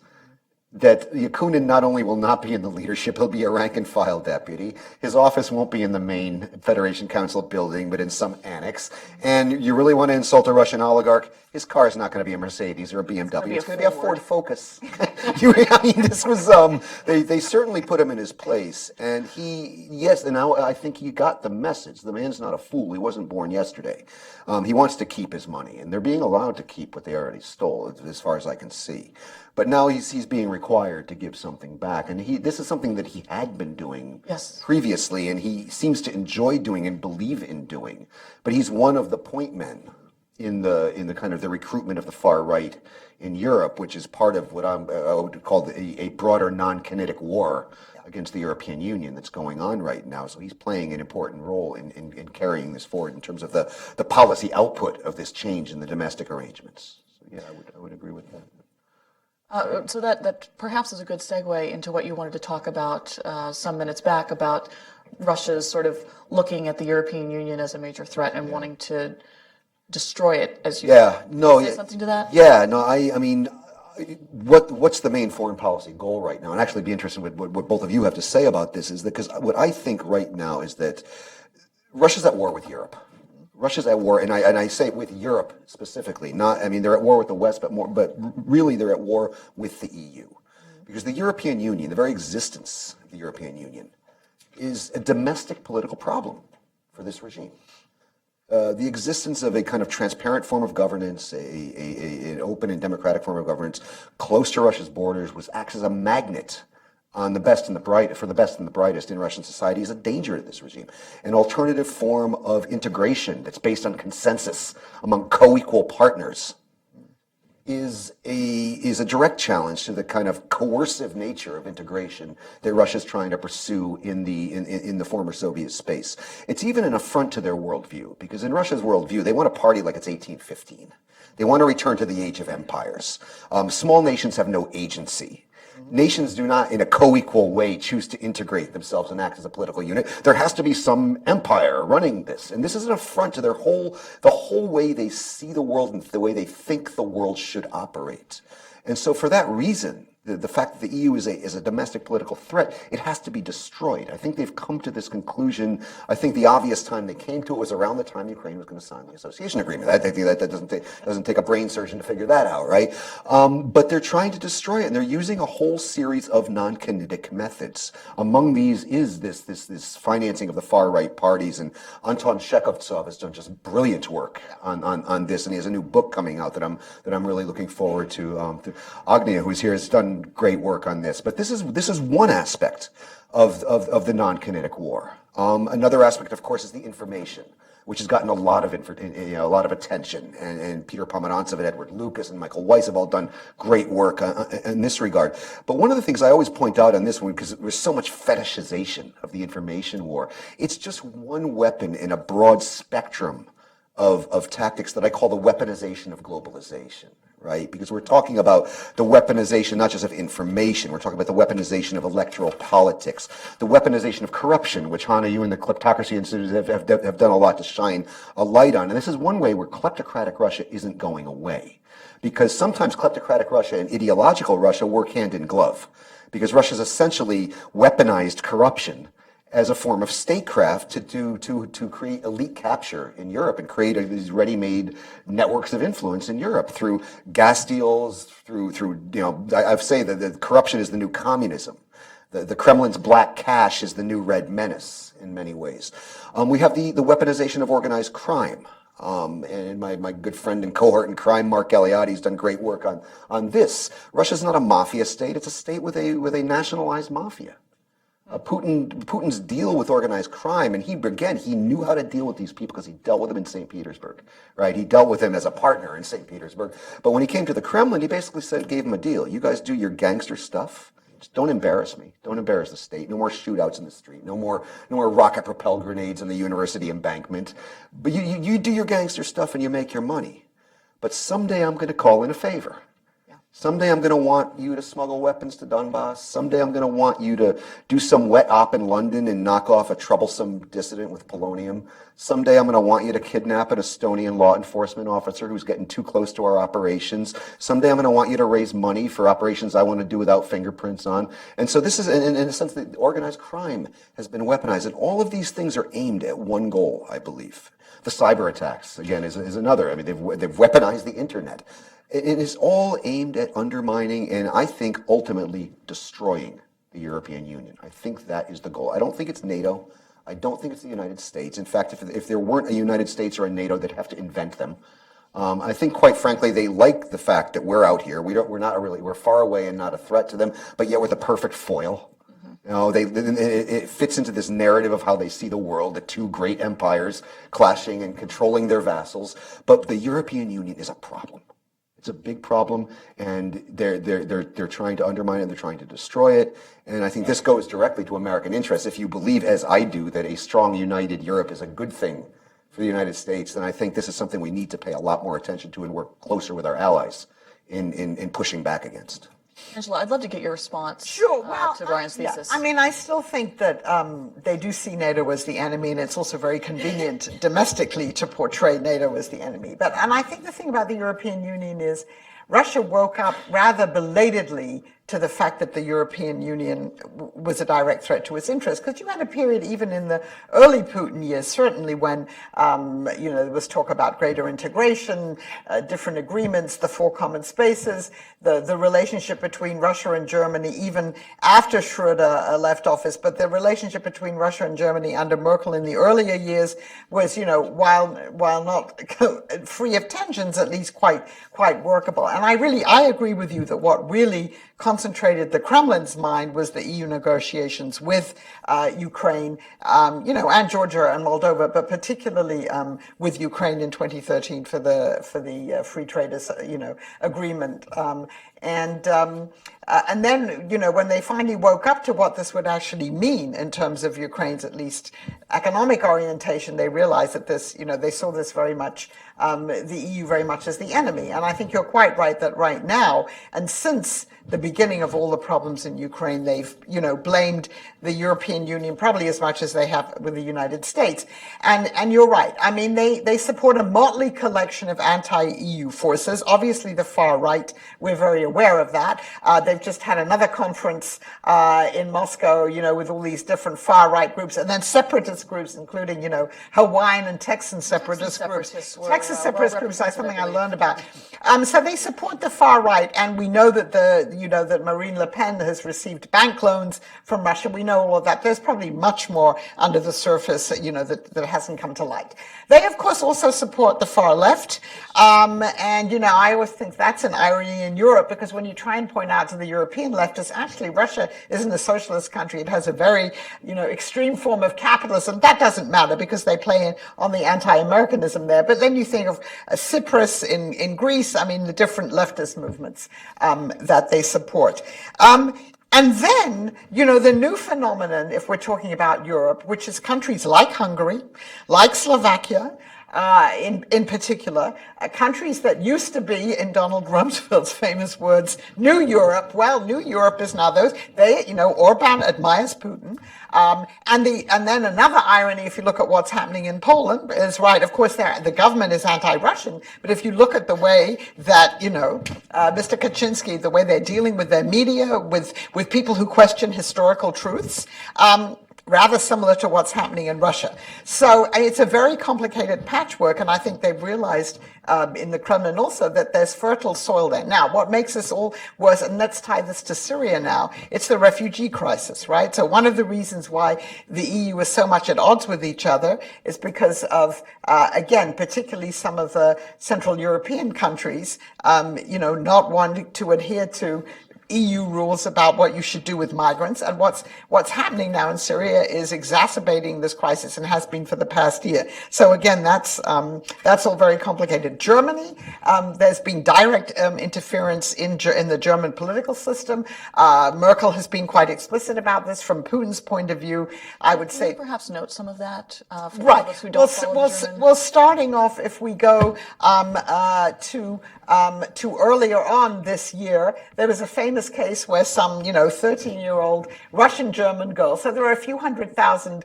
that Yakunin not only will not be in the leadership, he'll be a rank and file deputy. His office won't be in the main Federation Council building, but in some annex. And you really want to insult a Russian oligarch? His car is not going to be a Mercedes or a BMW. It's going to be a Ford Focus. I mean, this was, they certainly put him in his place. And I think he got the message. The man's not a fool. He wasn't born yesterday. He wants to keep his money. And they're being allowed to keep what they already stole, as far as I can see. But now he's being required to give something back. And this is something that he had been doing previously, and he seems to enjoy doing and believe in doing. But he's one of the point men in the kind of the recruitment of the far right in Europe, which is part of what I would call a broader non-kinetic war against the European Union that's going on right now. So he's playing an important role in carrying this forward in terms of the policy output of this change in the domestic arrangements. So yeah, I would agree with that. So that perhaps is a good segue into what you wanted to talk about some minutes back, about Russia's sort of looking at the European Union as a major threat and wanting to destroy it, as you say something to that? Yeah, no, I mean, what's the main foreign policy goal right now? And actually be interested with what both of you have to say about this, is that, because what I think right now is that Russia's at war with Europe. Russia's at war, and I say with Europe specifically. They're at war with the West, but really they're at war with the EU, because the European Union, the very existence of the European Union, is a domestic political problem for this regime. the existence of a kind of transparent form of governance, an open and democratic form of governance, close to Russia's borders, which acts as a magnet on the best and the bright for the best and the brightest in Russian society, is a danger to this regime. An alternative form of integration that's based on consensus among co-equal partners is a direct challenge to the kind of coercive nature of integration that Russia's trying to pursue in the former Soviet space. It's even an affront to their worldview, because in Russia's worldview, they want to party like it's 1815. They want to return to the age of empires. Small nations have no agency. Nations do not, in a co-equal way, choose to integrate themselves and act as a political unit. There has to be some empire running this. And this is an affront to the whole way they see the world and the way they think the world should operate. And so for that reason, the fact that the EU is a domestic political threat, it has to be destroyed. I think they've come to this conclusion. I think the obvious time they came to it was around the time Ukraine was going to sign the association agreement. I think that doesn't take a brain surgeon to figure that out, right? But they're trying to destroy it, and they're using a whole series of non-kinetic methods. Among these is this financing of the far-right parties, and Anton Chekovtsov has done just brilliant work on this, and he has a new book coming out that I'm really looking forward to. Agnia, who's here, has done great work on this, but this is one aspect of the non-kinetic war. Another aspect, of course, is the information, which has gotten a lot of attention, and Peter Pomerantsev and Edward Lucas and Michael Weiss have all done great work in this regard. But one of the things I always point out on this one, because there's so much fetishization of the information war, it's just one weapon in a broad spectrum of tactics that I call the weaponization of globalization. Right? Because we're talking about the weaponization, not just of information, we're talking about the weaponization of electoral politics, the weaponization of corruption, which, Hannah, you and the Kleptocracy Institute have done a lot to shine a light on. And this is one way where kleptocratic Russia isn't going away. Because sometimes kleptocratic Russia and ideological Russia work hand in glove. Because Russia's essentially weaponized corruption as a form of statecraft to create elite capture in Europe and create these ready-made networks of influence in Europe through gas deals, through I say that the corruption is the new communism. The Kremlin's black cash is the new red menace in many ways. We have the weaponization of organized crime. And my good friend and cohort in crime, Mark Galeotti, has done great work on this. Russia's not a mafia state; it's a state with a nationalized mafia. Putin's deal with organized crime, and he knew how to deal with these people because he dealt with them in St. Petersburg, right? He dealt with them as a partner in St. Petersburg. But when he came to the Kremlin, he basically gave him a deal. You guys do your gangster stuff. Just don't embarrass me. Don't embarrass the state. No more shootouts in the street. No more rocket-propelled grenades on the university embankment. But you do your gangster stuff and you make your money. But someday I'm going to call in a favor. Someday I'm going to want you to smuggle weapons to Donbass. Someday I'm going to want you to do some wet op in London and knock off a troublesome dissident with polonium. Someday I'm going to want you to kidnap an Estonian law enforcement officer who's getting too close to our operations. Someday I'm going to want you to raise money for operations I want to do without fingerprints on. And so this is, in a sense, that organized crime has been weaponized. And all of these things are aimed at one goal, I believe. The cyber attacks, again, is another. I mean, they've weaponized the internet. It is all aimed at undermining and, I think, ultimately destroying the European Union. I think that is the goal. I don't think it's NATO. I don't think it's the United States. In fact, if there weren't a United States or a NATO, they'd have to invent them. I think, quite frankly, they like the fact that we're out here. We're far away and not a threat to them, but yet we're the perfect foil. You know, it fits into this narrative of how they see the world, the two great empires clashing and controlling their vassals. But the European Union is a problem. It's a big problem, and they're trying to undermine it, they're trying to destroy it. And I think this goes directly to American interests. If you believe, as I do, that a strong, united Europe is a good thing for the United States, then I think this is something we need to pay a lot more attention to and work closer with our allies in pushing back against. Angela, I'd love to get your response to Brian's thesis. I mean, I still think that they do see NATO as the enemy, and it's also very convenient domestically to portray NATO as the enemy. And I think the thing about the European Union is Russia woke up rather belatedly to the fact that the European Union was a direct threat to its interests. Because you had a period, even in the early Putin years, certainly when there was talk about greater integration, different agreements, the four common spaces, the relationship between Russia and Germany, even after Schröder left office, but the relationship between Russia and Germany under Merkel in the earlier years was, while not free of tensions, at least quite workable. And I agree with you that what really concentrated the Kremlin's mind was the EU negotiations with Ukraine, and Georgia and Moldova, but particularly with Ukraine in 2013 for the free trade, agreement. And then, when they finally woke up to what this would actually mean in terms of Ukraine's at least economic orientation, they realized that this, they saw this very much, the EU very much as the enemy. And I think you're quite right that right now, and since the beginning of all the problems in Ukraine, they've, blamed the European Union probably as much as they have with the United States. And you're right. I mean, they support a motley collection of anti-EU forces. Obviously, the far right, we're very aware of that. They've just had another conference in Moscow, with all these different far right groups, and then separatist groups, including, Hawaiian and Texan separatist groups. Texas separatist groups, that's something I learned about. So they support the far right, and we know that that Marine Le Pen has received bank loans from Russia. We know all of that. There's probably much more under the surface, that hasn't come to light. They, of course, also support the far left. And, I always think that's an irony in Europe, because when you try and point out to the European leftists, actually, Russia isn't a socialist country. It has a very, extreme form of capitalism. That doesn't matter because they play on the anti-Americanism there. But then you think of Cyprus in Greece, the different leftist movements that they support. And then, the new phenomenon, if we're talking about Europe, which is countries like Hungary, like Slovakia, in particular, countries that used to be, in Donald Rumsfeld's famous words, New Europe. Well, New Europe is now those. Orban admires Putin. And then another irony, if you look at what's happening in Poland, is right. Of course, the government is anti-Russian, but if you look at the way that Mr. Kaczynski, the way they're dealing with their media, with people who question historical truths, rather similar to what's happening in Russia. So it's a very complicated patchwork, and I think they've realized in the Kremlin also that there's fertile soil there. Now, what makes this all worse, and let's tie this to Syria now, it's the refugee crisis, right? So one of the reasons why the EU is so much at odds with each other is because of, again, particularly some of the Central European countries, not wanting to adhere to EU rules about what you should do with migrants. And what's happening now in Syria is exacerbating this crisis, and has been for the past year. So again, that's all very complicated. Germany, there's been direct interference in the German political system. Merkel has been quite explicit about this from Putin's point of view. I would say, perhaps note some of that for right. those who don't follow the German. Well, starting off, if we go to earlier on this year, there was a famous case where some, 13-year-old Russian-German girl, so there are a few 100,000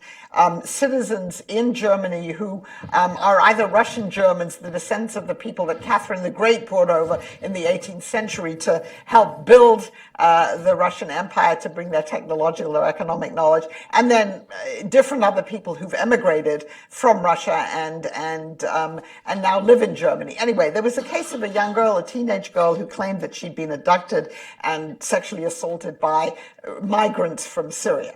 citizens in Germany who are either Russian Germans, the descendants of the people that Catherine the Great brought over in the 18th century to help build the Russian Empire, to bring their technological or economic knowledge, and then different other people who've emigrated from Russia and now live in Germany. Anyway, there was a case of a young girl, a teenage girl, who claimed that she'd been abducted and sexually assaulted by migrants from Syria,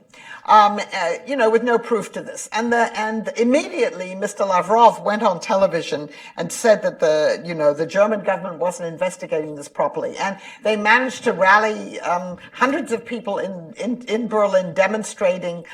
with no proof to this. And immediately, Mr. Lavrov went on television and said that the German government wasn't investigating this properly, and they managed to rally hundreds of people in Berlin demonstrating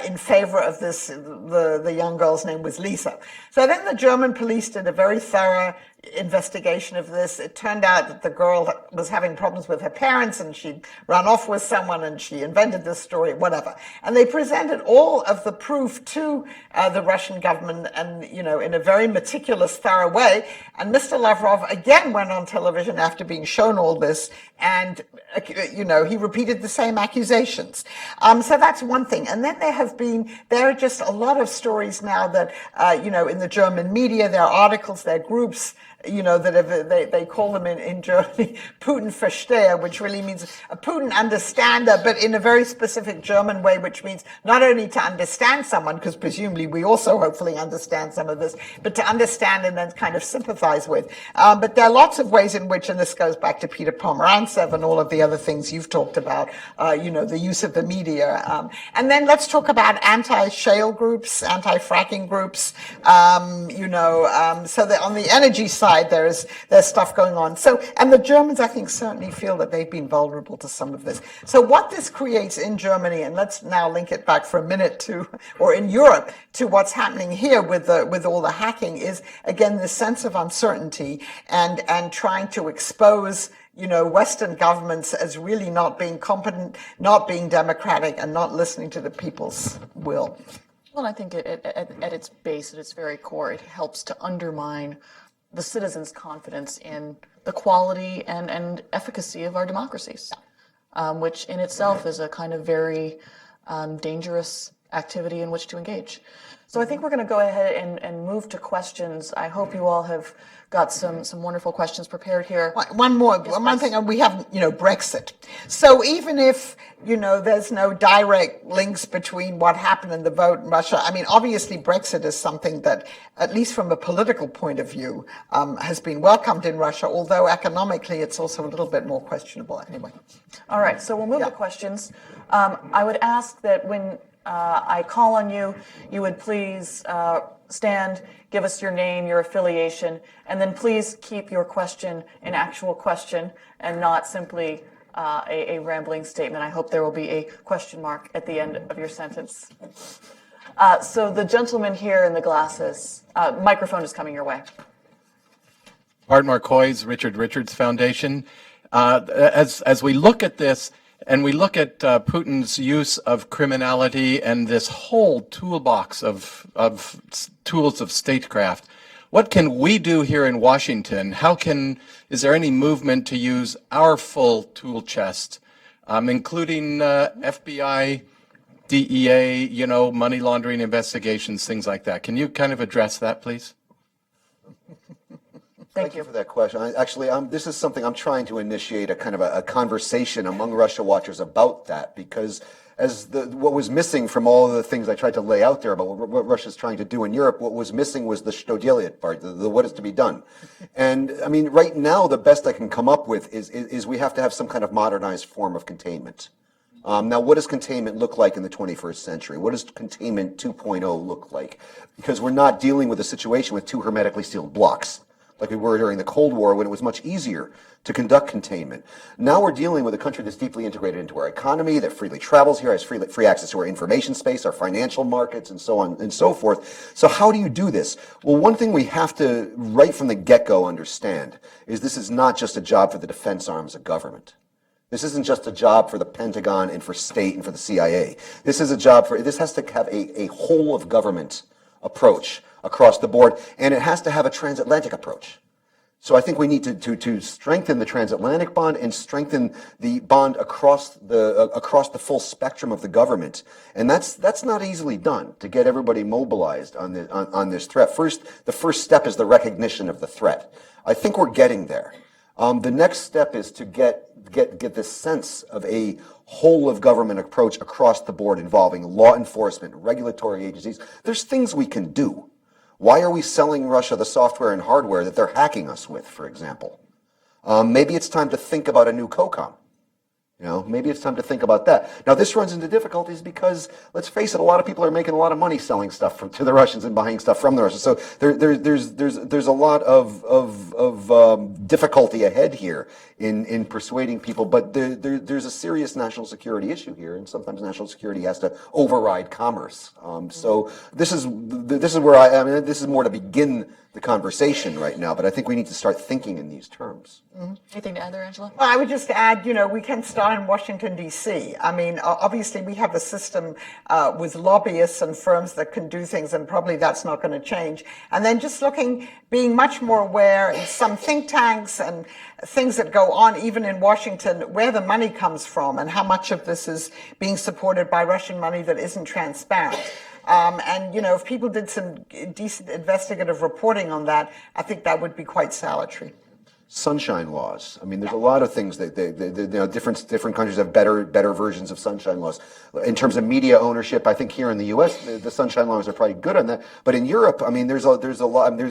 in favor of this. The young girl's name was Lisa. So then the German police did a very thorough investigation of this. It turned out that the girl was having problems with her parents, and she'd run off with someone, and she invented this story, whatever. And they presented all of the proof to the Russian government, and in a very meticulous, thorough way. And Mr. Lavrov again went on television after being shown all this, and he repeated the same accusations. So that's one thing. And then there are just a lot of stories now that in the German media, there are articles, there are groups, that they call them in Germany Putin versteher, which really means a Putin understander, but in a very specific German way, which means not only to understand someone, because presumably we also hopefully understand some of this, but to understand and then kind of sympathize with. But there are lots of ways in which, and this goes back to Peter Pomerantsev and all of the other things you've talked about, the use of the media. And then let's talk about anti-shale groups, anti-fracking groups, so that on the energy side, there's stuff going on. So, and the Germans, I think, certainly feel that they've been vulnerable to some of this. So what this creates in Germany, and let's now link it back for a minute to, or in Europe, to what's happening here with all the hacking is, again, this sense of uncertainty and trying to expose Western governments as really not being competent, not being democratic, and not listening to the people's will. Well, I think at its base, at its very core, it helps to undermine the citizens' confidence in the quality and efficacy of our democracies, which in itself is a kind of very dangerous activity in which to engage. So I think we're going to go ahead and move to questions. I hope you all have got some wonderful questions prepared here. One thing, and we have, Brexit. So even if, there's no direct links between what happened in the vote in Russia, I mean, obviously Brexit is something that, at least from a political point of view, has been welcomed in Russia, although economically it's also a little bit more questionable anyway. All right, so we'll move to questions. I would ask that when I call on you, you would please stand, give us your name, your affiliation, and then please keep your question an actual question and not simply a rambling statement. I hope there will be a question mark at the end of your sentence. So the gentleman here in the glasses, microphone is coming your way. Art Marcoy's Richard Richards Foundation. As we look at this, and we look at Putin's use of criminality and this whole toolbox of tools of statecraft, what can we do here in Washington? Is there any movement to use our full tool chest, including FBI, DEA, money laundering investigations, things like that? Can you kind of address that, please? Thank you for that question. This is something I'm trying to initiate a kind of a conversation among Russia watchers about that, because what was missing from all of the things I tried to lay out there about what Russia's trying to do in Europe, what was missing was the что делать part, the what is to be done. And I mean, right now, the best I can come up with is we have to have some kind of modernized form of containment. Now, what does containment look like in the 21st century? What does containment 2.0 look like? Because we're not dealing with a situation with two hermetically sealed blocks, like we were during the Cold War when it was much easier to conduct containment. Now we're dealing with a country that's deeply integrated into our economy, that freely travels here, has free access to our information space, our financial markets, and so on and so forth. So how do you do this? Well, one thing we have to, right from the get-go, understand is this is not just a job for the defense arms of government. This isn't just a job for the Pentagon and for state and for the CIA. This is a job this has to have a whole of government approach across the board, and it has to have a transatlantic approach. So I think we need to strengthen the transatlantic bond and strengthen the bond across the full spectrum of the government, and that's not easily done to get everybody mobilized on this threat. The first step is the recognition of the threat. I think we're getting there. The next step is to get this sense of a whole of government approach across the board involving law enforcement, regulatory agencies. There's things we can do. Why are we selling Russia the software and hardware that they're hacking us with, for example? Maybe it's time to think about a new COCOM. Maybe it's time to think about that. Now, this runs into difficulties because, let's face it, a lot of people are making a lot of money selling stuff to the Russians and buying stuff from the Russians. So there's a lot of difficulty ahead here in persuading people. But there's a serious national security issue here, and sometimes national security has to override commerce. So this is where this is more to begin the conversation right now, but I think we need to start thinking in these terms. Mm-hmm. Anything to add there, Angela? Well, I would just add, we can start in Washington, D.C. I mean, obviously we have a system with lobbyists and firms that can do things, and probably that's not going to change. And then just being much more aware in some think tanks and things that go on, even in Washington, where the money comes from and how much of this is being supported by Russian money that isn't transparent. And, if people did some decent investigative reporting on that, I think that would be quite salutary. Sunshine laws. I mean, there's a lot of things that different countries have better versions of sunshine laws. In terms of media ownership, I think here in the U.S. the sunshine laws are probably good on that. But in Europe, I mean, there's a lot. I mean,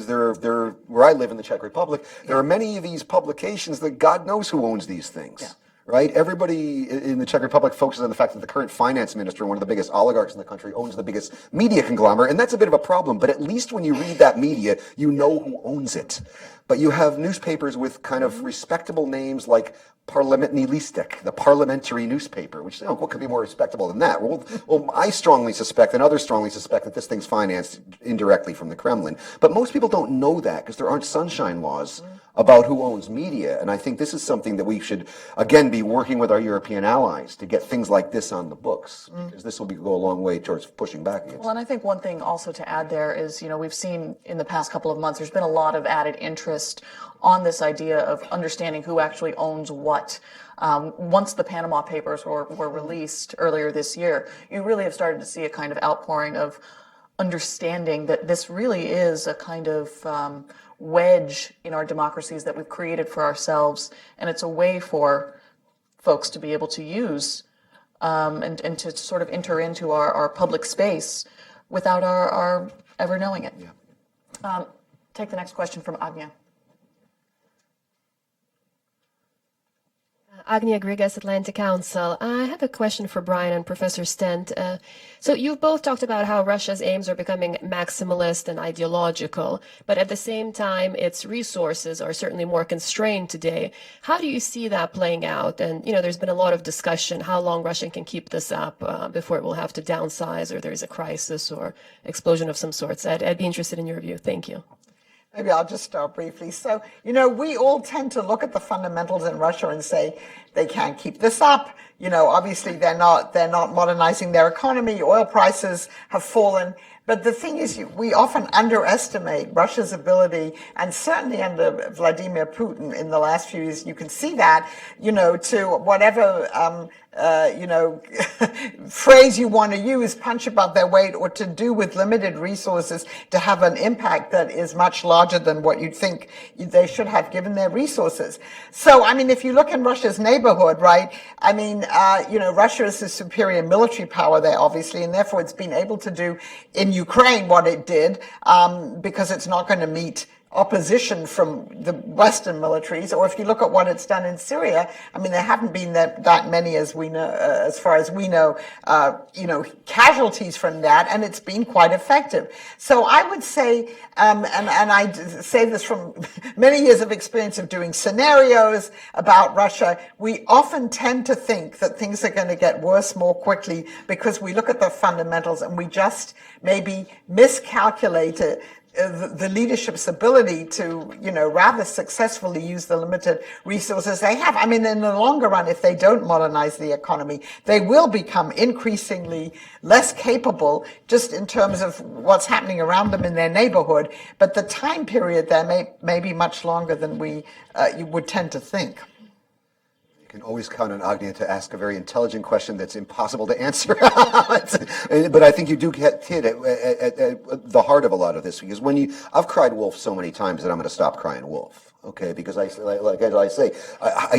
where I live in the Czech Republic, there are many of these publications that God knows who owns these things. Yeah. Right? Everybody in the Czech Republic focuses on the fact that the current finance minister, one of the biggest oligarchs in the country, owns the biggest media conglomerate, and that's a bit of a problem. But at least when you read that media, you know who owns it. But you have newspapers with kind of respectable names like Parlamentní Lístek, the parliamentary newspaper, which, what could be more respectable than that? Well, I strongly suspect, and others strongly suspect, that this thing's financed indirectly from the Kremlin. But most people don't know that because there aren't sunshine laws about who owns media. And I think this is something that we should, again, be working with our European allies to get things like this on the books, because this will go a long way towards pushing back against it. Well, and I think one thing also to add there is, we've seen in the past couple of months, there's been a lot of added interest on this idea of understanding who actually owns what. Once the Panama Papers were released earlier this year, you really have started to see a kind of outpouring of understanding that this really is a kind of wedge in our democracies that we've created for ourselves, and it's a way for folks to be able to use and to sort of enter into our public space without our ever knowing it. Yeah. Take the next question from Agnia. Agnia Grigas, Atlantic Council. I have a question for Brian and Professor Stent. So you've both talked about how Russia's aims are becoming maximalist and ideological, but at the same time, its resources are certainly more constrained today. How do you see that playing out? And, there's been a lot of discussion how long Russia can keep this up before it will have to downsize or there's a crisis or explosion of some sorts. I'd be interested in your view. Thank you. Maybe I'll just start briefly. So, we all tend to look at the fundamentals in Russia and say they can't keep this up. Obviously they're not modernizing their economy. Oil prices have fallen. But the thing is, we often underestimate Russia's ability, and certainly under Vladimir Putin in the last few years, you can see that, to whatever, phrase you want to use, punch above their weight, or to do with limited resources to have an impact that is much larger than what you'd think they should have given their resources. So, if you look in Russia's neighborhood, right, Russia is a superior military power there, obviously, and therefore it's been able to do in Ukraine what it did, because it's not going to meet opposition from the Western militaries. Or if you look at what it's done in Syria, there haven't been that many, as we know, as far as we know, casualties from that, and it's been quite effective. So I would say, and I say this from many years of experience of doing scenarios about Russia, we often tend to think that things are going to get worse more quickly because we look at the fundamentals and we just maybe miscalculate it. The leadership's ability to, rather successfully use the limited resources they have. In the longer run, if they don't modernize the economy, they will become increasingly less capable just in terms of what's happening around them in their neighborhood. But the time period there may be much longer than you would tend to think. You can always count on Agnia to ask a very intelligent question that's impossible to answer. But I think you do hit at the heart of a lot of this, because I've cried wolf so many times that I'm going to stop crying wolf. Okay, because as I say,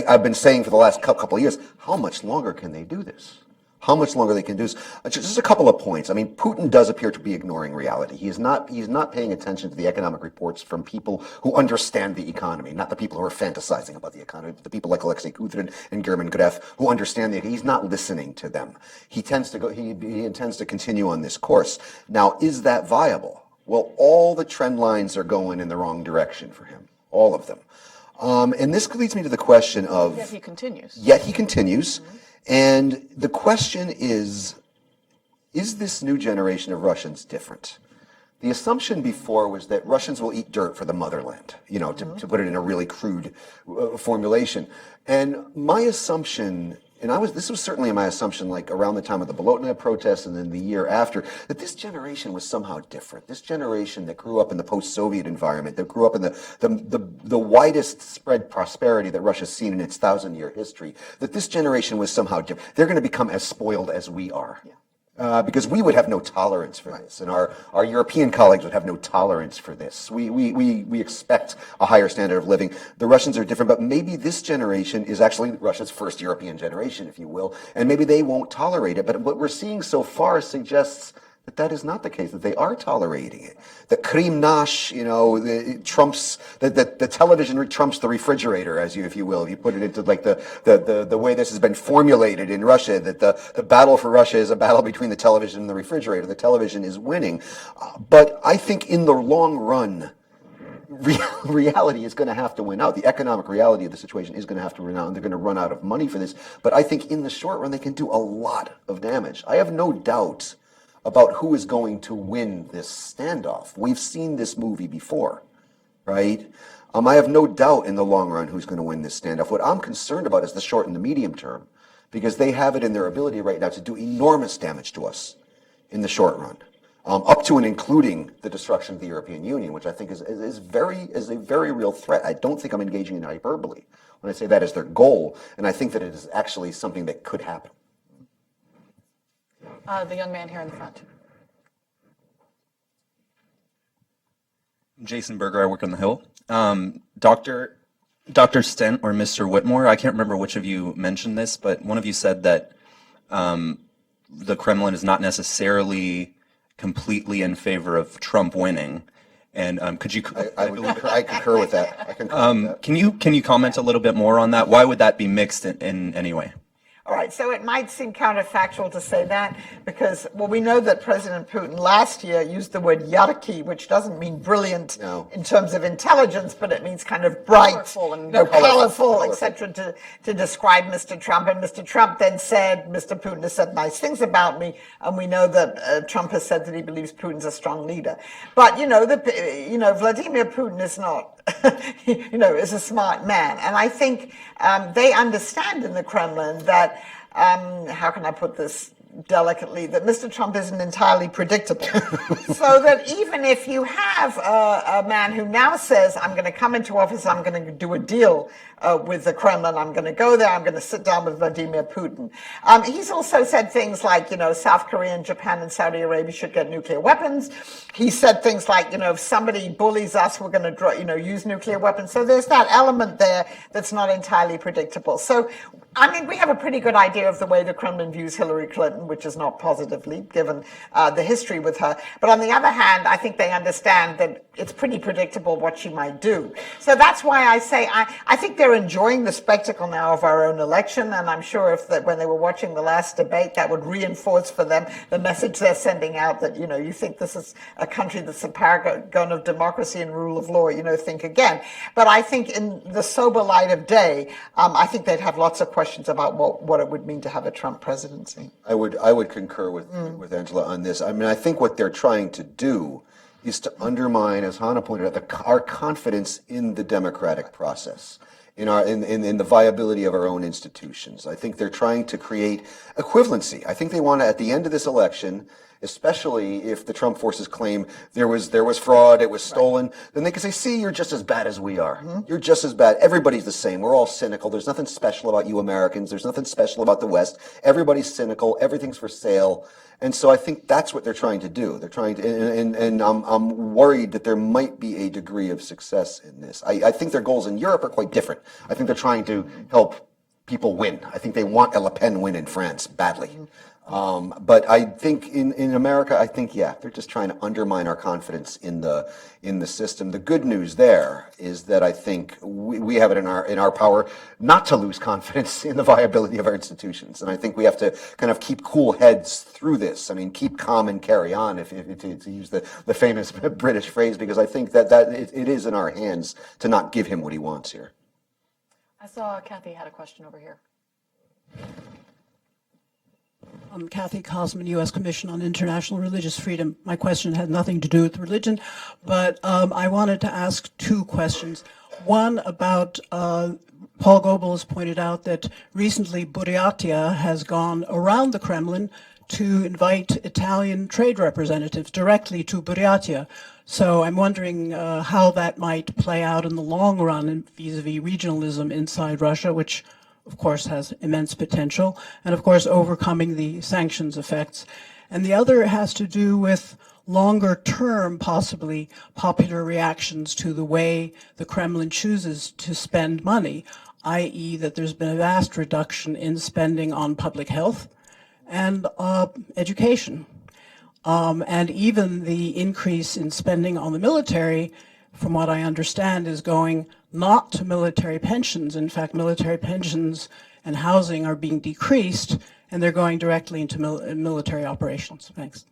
I've been saying for the last couple of years, how much longer can they do this? How much longer they can do this? Just a couple of points. Putin does appear to be ignoring reality. He's not paying attention to the economic reports from people who understand the economy, not the people who are fantasizing about the economy, but the people like Alexei Kudrin and German Gref who understand the economy. He's not listening to them. He intends to continue on this course. Now, is that viable? Well, all the trend lines are going in the wrong direction for him. All of them. And this leads me to the question of... Yet he continues. Mm-hmm. And the question is this new generation of Russians different? The assumption before was that Russians will eat dirt for the motherland, to put it in a really crude formulation. And my assumption, this was certainly my assumption, like around the time of the Bolotnaya protests and then the year after, that this generation was somehow different. This generation that grew up in the post-Soviet environment, that grew up in the widest spread prosperity that Russia's seen in its 1,000-year history, that this generation was somehow different. They're going to become as spoiled as we are. Yeah. Because we would have no tolerance for this, and our European colleagues would have no tolerance for this. We expect a higher standard of living. The Russians are different, but maybe this generation is actually Russia's first European generation, if you will, and maybe they won't tolerate it. But what we're seeing so far suggests that that is not the case, that they are tolerating it. That Krim Nash, trumps, the television trumps the refrigerator, if you will. If you put it into like the way this has been formulated in Russia, that the battle for Russia is a battle between the television and the refrigerator. The television is winning. But I think in the long run, reality is going to have to win out. The economic reality of the situation is going to have to win out, and they're going to run out of money for this. But I think in the short run, they can do a lot of damage. I have no doubt about who is going to win this standoff. We've seen this movie before, right? I have no doubt in the long run who's going to win this standoff. What I'm concerned about is the short and the medium term, because they have it in their ability right now to do enormous damage to us in the short run, up to and including the destruction of the European Union, which I think is a very real threat. I don't think I'm engaging in hyperbole when I say that is their goal, and I think that it is actually something that could happen. The young man here in the front. Jason Berger, I work on the Hill. Dr. Stent or Mr. Whitmore, I can't remember which of you mentioned this, but one of you said that the Kremlin is not necessarily completely in favor of Trump winning. And could you? I concur with that. I concur with that. Can you comment a little bit more on that? Why would that be mixed in any way? All right, so it might seem counterfactual to say that because, well, we know that President Putin last year used the word yarky, which doesn't mean brilliant in terms of intelligence, but it means kind of bright, colorful, etc., to describe Mr. Trump. And Mr. Trump then said, Mr. Putin has said nice things about me, and we know that Trump has said that he believes Putin's a strong leader. But Vladimir Putin is not. Is a smart man. And I think they understand in the Kremlin that, how can I put this delicately, that Mr. Trump isn't entirely predictable. So that even if you have a man who now says, I'm going to come into office, I'm going to do a deal with the Kremlin, I'm going to go there, I'm going to sit down with Vladimir Putin. He's also said things like, South Korea and Japan and Saudi Arabia should get nuclear weapons. He said things like, if somebody bullies us, we're going to, use nuclear weapons. So there's that element there that's not entirely predictable. So, we have a pretty good idea of the way the Kremlin views Hillary Clinton, which is not positively, given the history with her. But on the other hand, I think they understand that it's pretty predictable what she might do. So that's why I say I think they're enjoying the spectacle now of our own election, and I'm sure when they were watching the last debate, that would reinforce for them the message they're sending out that, you think this is a country that's a paragon of democracy and rule of law, think again. But I think in the sober light of day, I think they'd have lots of questions about what it would mean to have a Trump presidency. I would concur with Angela on this. I think what they're trying to do is to undermine, as Hannah pointed out, our confidence in the democratic process, in the viability of our own institutions. I think they're trying to create equivalency. I think they want to, at the end of this election, especially if the Trump forces claim there was fraud, it was stolen, then they can say, see, you're just as bad as we are. Mm-hmm. You're just as bad. Everybody's the same. We're all cynical. There's nothing special about you Americans. There's nothing special about the West. Everybody's cynical. Everything's for sale. And so I think that's what they're trying to do. They're trying to, and I'm worried that there might be a degree of success in this. I think their goals in Europe are quite different. I think they're trying to help people win. I think they want a Le Pen win in France badly. But I think in America, I think, they're just trying to undermine our confidence in the system. The good news there is that I think we have it in our power not to lose confidence in the viability of our institutions. And I think we have to kind of keep cool heads through this. Keep calm and carry on, to use the famous British phrase, because I think that it is in our hands to not give him what he wants here. I saw Kathy had a question over here. I'm Kathy Kosman, U.S. Commission on International Religious Freedom. My question had nothing to do with religion, but I wanted to ask two questions. One about, Paul Goebel has pointed out that recently Buryatia has gone around the Kremlin to invite Italian trade representatives directly to Buryatia. So I'm wondering how that might play out in the long run vis-a-vis regionalism inside Russia, which of course has immense potential, and of course overcoming the sanctions effects. and the other has to do with longer term, possibly, popular reactions to the way the Kremlin chooses to spend money, i.e. that there's been a vast reduction in spending on public health and education. And even the increase in spending on the military, from what I understand, is going not to military pensions. In fact, military pensions and housing are being decreased, and they're going directly into military operations. Thanks.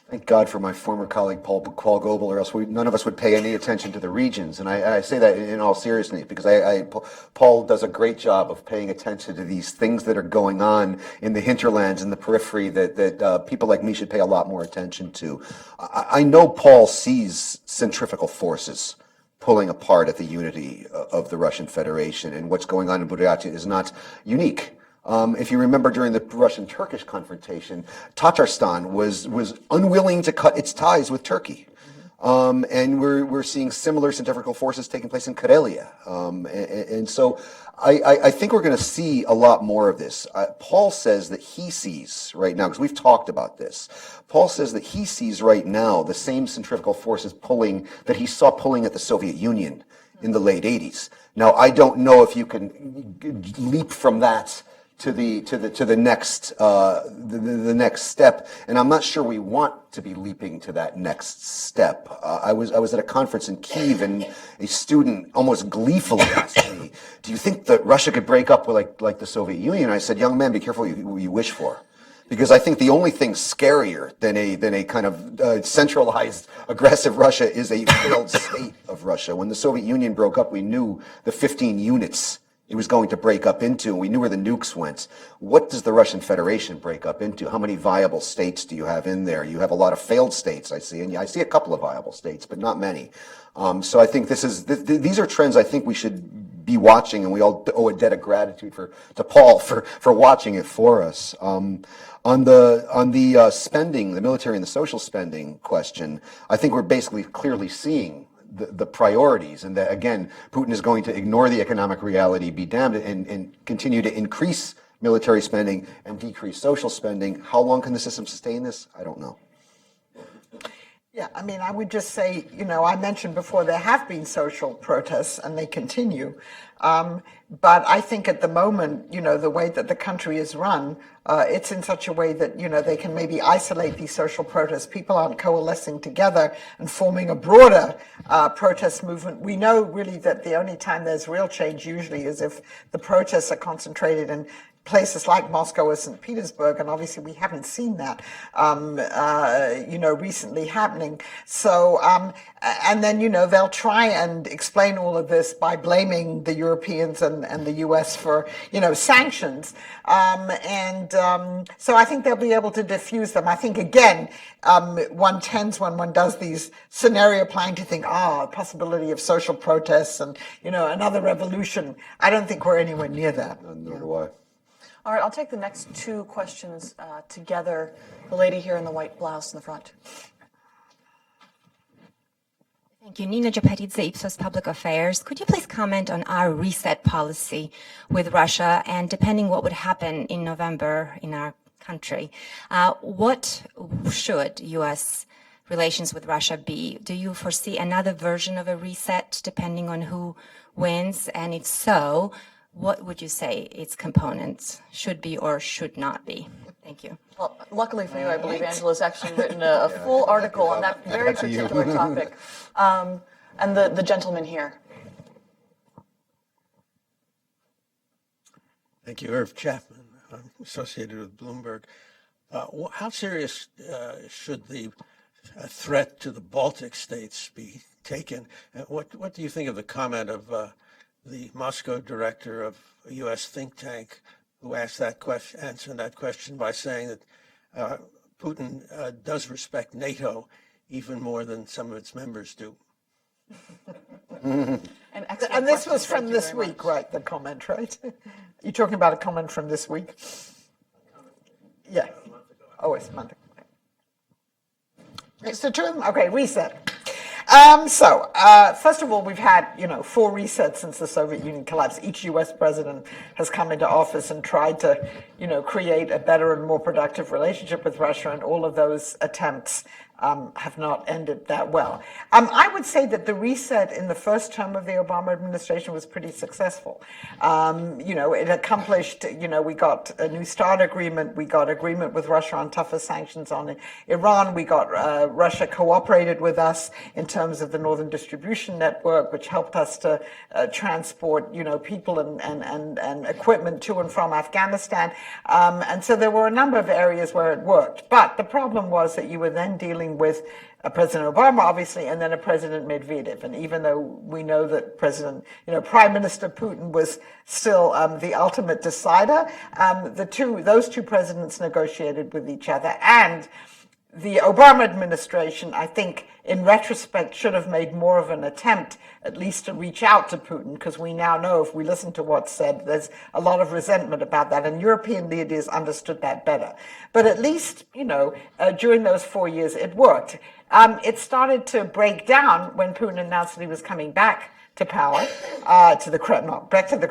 Thank God for my former colleague Paul Goebel, or else none of us would pay any attention to the regions. And I say that in all seriousness because Paul does a great job of paying attention to these things that are going on in the hinterlands and the periphery that people like me should pay a lot more attention to. I know Paul sees centrifugal forces pulling apart at the unity of the Russian Federation, and what's going on in Buryatia is not unique. If you remember during the Russian-Turkish confrontation, Tatarstan was unwilling to cut its ties with Turkey. And we're seeing similar centrifugal forces taking place in Karelia. And so I think we're going to see a lot more of this. Paul says that he sees right now, because we've talked about this, Paul says that he sees right now the same centrifugal forces pulling that he saw pulling at the Soviet Union in the late 80s. Now, I don't know if you can leap from that to the next step, and I'm not sure we want to be leaping to that next step. I was at a conference in Kyiv, and a student almost gleefully asked me, "Do you think that Russia could break up with like the Soviet Union?" I said, "Young man, be careful what you wish for." Because I think the only thing scarier than a kind of centralized, aggressive Russia is a failed state of Russia. When the Soviet Union broke up, we knew the 15 units it was going to break up into, and we knew where the nukes went. What does the Russian Federation break up into? How many viable states do you have in there? You have a lot of failed states, I see, and I see a couple of viable states, but not many. So I think these are trends I think we should be watching, and we all owe a debt of gratitude to Paul for watching it for us. On the spending, the military and the social spending question, I think we're basically clearly seeing the priorities, and that again, Putin is going to ignore the economic reality, be damned, and continue to increase military spending and decrease social spending. How long can the system sustain this? I don't know. Yeah, I mean, I would just say, I mentioned before there have been social protests and they continue. But I think at the moment, the way that the country is run, it's in such a way that, they can maybe isolate these social protests. People aren't coalescing together and forming a broader protest movement. We know really that the only time there's real change usually is if the protests are concentrated in places like Moscow or St. Petersburg, and obviously we haven't seen that, recently happening. So, and then, they'll try and explain all of this by blaming the Europeans and the US for, sanctions. So I think they'll be able to diffuse them. I think, again, one tends when one does these scenario planning to think, possibility of social protests and, another revolution. I don't think we're anywhere near that. Nor do I. All right, I'll take the next two questions together. The lady here in the white blouse in the front. Thank you. Nina Japaridze, Ipsos Public Affairs. Could you please comment on our reset policy with Russia, and depending what would happen in November in our country, what should U.S. relations with Russia be? Do you foresee another version of a reset depending on who wins? And if so, what would you say its components should be or should not be? Thank you. Well, luckily for you, I believe Angela's actually written a full article on that very particular topic. And the gentleman here. Thank you. Irv Chapman. I'm associated with Bloomberg. How serious should the threat to the Baltic states be taken? What do you think of the comment of the Moscow director of a U.S. think tank who asked that question, answered that question by saying that Putin does respect NATO even more than some of its members do? And this was from this week, right? The comment, right? You're talking about a comment from this week? Yeah. Oh, it's a month ago. So, okay, reset. First of all, we've had, 4 resets since the Soviet Union collapsed. Each U.S. president has come into office and tried to, create a better and more productive relationship with Russia, and all of those attempts have not ended that well. I would say that the reset in the first term of the Obama administration was pretty successful. It accomplished, we got a New START agreement, we got agreement with Russia on tougher sanctions on Iran, we got Russia cooperated with us in terms of the Northern Distribution Network, which helped us to transport, people and equipment to and from Afghanistan. And so there were a number of areas where it worked. But the problem was that you were then dealing with President Obama, obviously, and then a President Medvedev. And even though we know that Prime Minister Putin was still the ultimate decider, those two presidents negotiated with each other. And the Obama administration, I think, in retrospect, should have made more of an attempt, at least to reach out to Putin, because we now know, if we listen to what's said, there's a lot of resentment about that, and European leaders understood that better. But at least, during those 4 years, it worked. It started to break down when Putin announced that he was coming back to power, back to the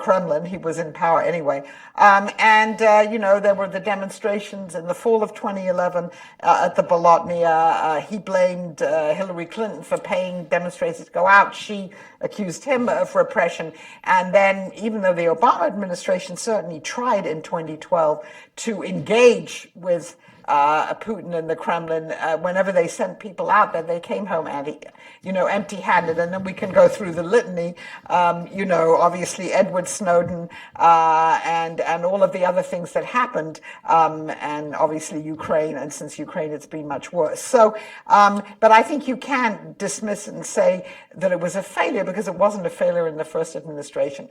Kremlin. He was in power anyway. There were the demonstrations in the fall of 2011 at the Bolotnia. He blamed Hillary Clinton for paying demonstrators to go out. She accused him of repression. And then, even though the Obama administration certainly tried in 2012 to engage with Putin and the Kremlin, whenever they sent people out there, they came home empty-handed. And then we can go through the litany, obviously Edward Snowden, and all of the other things that happened, and obviously Ukraine, and since Ukraine it's been much worse. So, but I think you can't dismiss it and say that it was a failure, because it wasn't a failure in the first administration.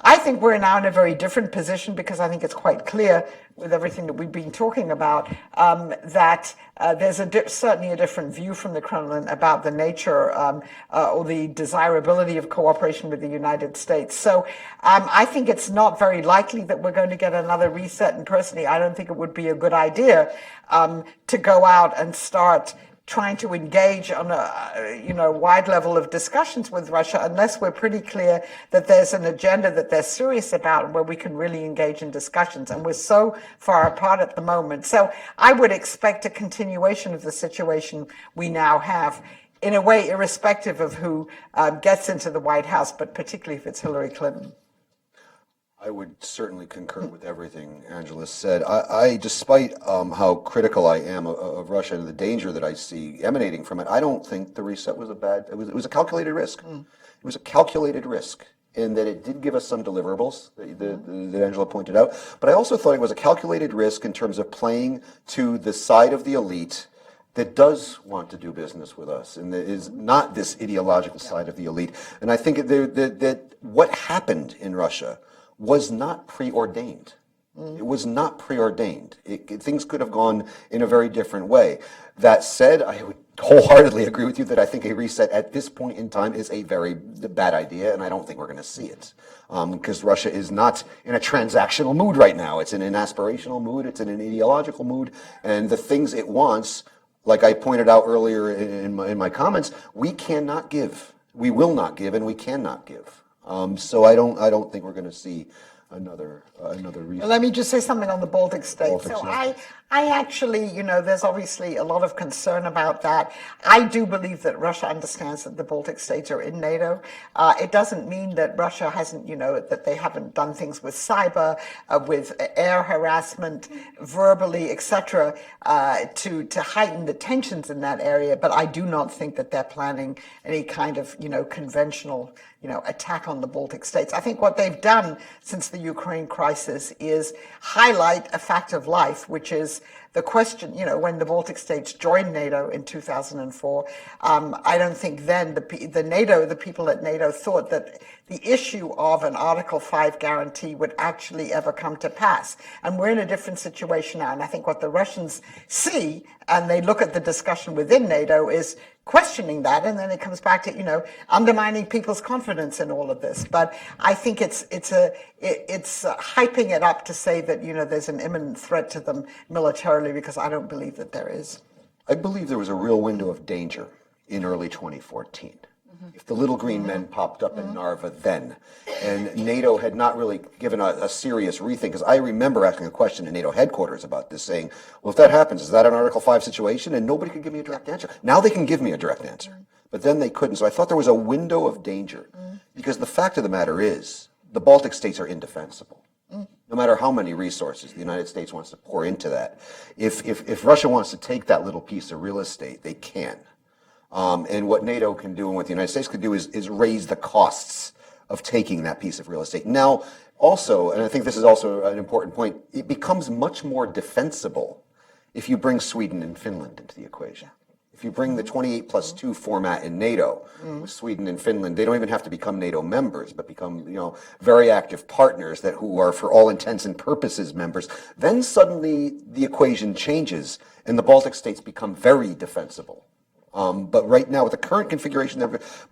I think we're now in a very different position, because I think it's quite clear with everything that we've been talking about that there's certainly a different view from the Kremlin about the nature or the desirability of cooperation with the United States. So I think it's not very likely that we're going to get another reset. And personally, I don't think it would be a good idea to go out and start trying to engage on a wide level of discussions with Russia, unless we're pretty clear that there's an agenda that they're serious about and where we can really engage in discussions. And we're so far apart at the moment. So I would expect a continuation of the situation we now have, in a way, irrespective of who gets into the White House, but particularly if it's Hillary Clinton. I would certainly concur with everything Angela said. I despite how critical I am of Russia and the danger that I see emanating from it, I don't think the reset was it was a calculated risk. It was a calculated risk in that it did give us some deliverables that Angela pointed out, but I also thought it was a calculated risk in terms of playing to the side of the elite that does want to do business with us, and that is not this ideological side of the elite. And I think that what happened in Russia was not preordained. It was not preordained. Things could have gone in a very different way. That said, I would wholeheartedly agree with you that I think a reset at this point in time is a very bad idea, and I don't think we're going to see it. Because Russia is not in a transactional mood right now. It's in an aspirational mood. It's in an ideological mood. And the things it wants, like I pointed out earlier in my comments, we cannot give. We will not give, and we cannot give. So I don't think we're going to see another reason. Let me just say something on the Baltic states. Baltics, So yeah. I actually, there's obviously a lot of concern about that. I do believe that Russia understands that the Baltic states are in NATO. It doesn't mean that Russia hasn't, that they haven't done things with cyber, with air harassment, verbally, etc., to heighten the tensions in that area. But I do not think that they're planning any kind of, conventional, attack on the Baltic states. I think what they've done since the Ukraine crisis is highlight a fact of life, which is the question, when the Baltic states joined NATO in 2004, I don't think then the people at NATO thought that the issue of an Article 5 guarantee would actually ever come to pass. And we're in a different situation now. And I think what the Russians see, and they look at the discussion within NATO, is questioning that, and then it comes back to undermining people's confidence in all of this. But I think it's hyping it up to say that there's an imminent threat to them militarily, because I don't believe that there is. I believe there was a real window of danger in early 2014. If the little green men popped up in Narva then, and NATO had not really given a serious rethink, because I remember asking a question in NATO headquarters about this, saying, well, if that happens, is that an Article 5 situation? And nobody could give me a direct answer. Now they can give me a direct answer, but then they couldn't. So I thought there was a window of danger, because the fact of the matter is, the Baltic states are indefensible. No matter how many resources the United States wants to pour into that. If Russia wants to take that little piece of real estate, they can. And what NATO can do and what the United States could do is raise the costs of taking that piece of real estate. Now, also, and I think this is also an important point, it becomes much more defensible if you bring Sweden and Finland into the equation. If you bring the 28+2 format in NATO with Sweden and Finland, they don't even have to become NATO members, but become, very active partners who are, for all intents and purposes, members. Then suddenly the equation changes, and the Baltic states become very defensible. But right now, with the current configuration,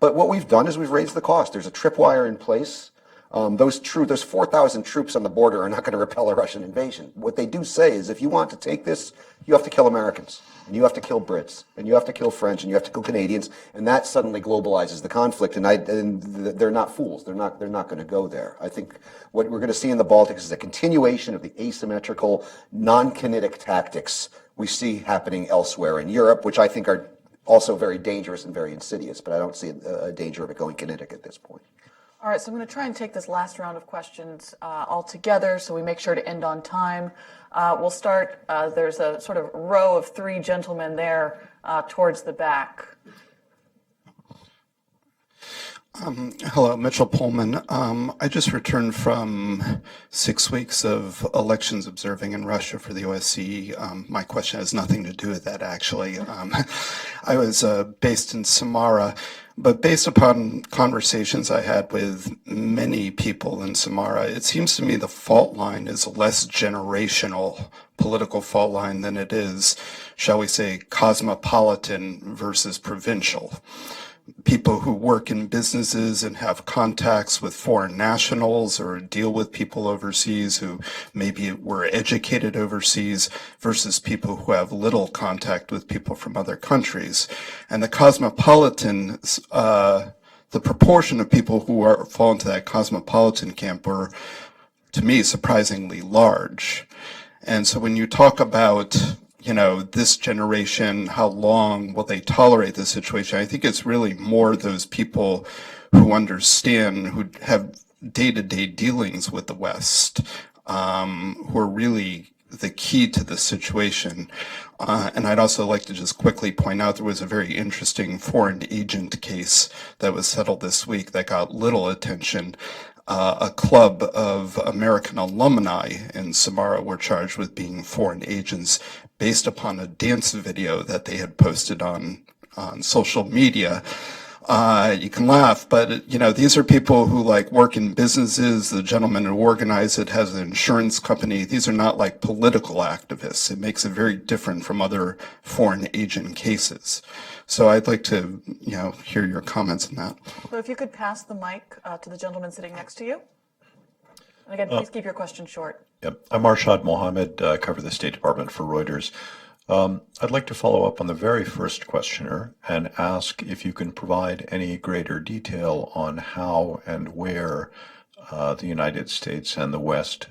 but what we've done is we've raised the cost. There's a tripwire in place. Those 4,000 troops on the border are not going to repel a Russian invasion. What they do say is, if you want to take this, you have to kill Americans, and you have to kill Brits, and you have to kill French, and you have to kill Canadians, and that suddenly globalizes the conflict. And they're not fools. They're not going to go there. I think what we're going to see in the Baltics is a continuation of the asymmetrical, non-kinetic tactics we see happening elsewhere in Europe, which I think are also very dangerous and very insidious. But I don't see a danger of it going kinetic at this point. All right, so I'm going to try and take this last round of questions all together so we make sure to end on time. We'll start, there's a sort of row of three gentlemen there towards the back. Hello, Mitchell Pullman. I just returned from 6 weeks of elections observing in Russia for the OSCE. My question has nothing to do with that, actually. I was based in Samara, but based upon conversations I had with many people in Samara, it seems to me the fault line is a less generational political fault line than it is, shall we say, cosmopolitan versus provincial. People who work in businesses and have contacts with foreign nationals or deal with people overseas who maybe were educated overseas versus people who have little contact with people from other countries. And the cosmopolitans, the proportion of people who fall into that cosmopolitan camp are, to me, surprisingly large. And so when you talk about this generation, how long will they tolerate this situation? I think it's really more those people who understand, who have day-to-day dealings with the West, who are really the key to the situation. And I'd also like to just quickly point out there was a very interesting foreign agent case that was settled this week that got little attention. A club of American alumni in Samara were charged with being foreign agents based upon a dance video that they had posted on social media. You can laugh, but these are people who work in businesses. The gentleman who organized it has an insurance company. These are not political activists. It makes it very different from other foreign agent cases. So I'd like to, hear your comments on that. So if you could pass the mic to the gentleman sitting next to you. And again, please keep your question short. Yep. I'm Arshad Mohammed, cover the State Department for Reuters. I'd like to follow up on the very first questioner and ask if you can provide any greater detail on how and where the United States and the West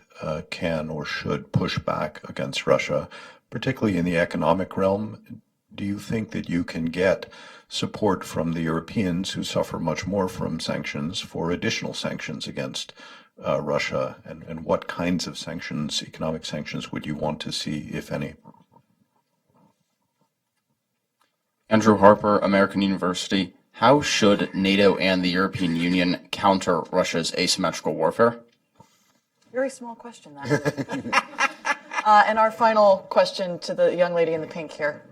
can or should push back against Russia, particularly in the economic realm. Do you think that you can get support from the Europeans, who suffer much more from sanctions, for additional sanctions against Russia? And what kinds of sanctions, economic sanctions, would you want to see, if any? Andrew Harper, American University. How should NATO and the European Union counter Russia's asymmetrical warfare? Very small question, that. And our final question to the young lady in the pink here.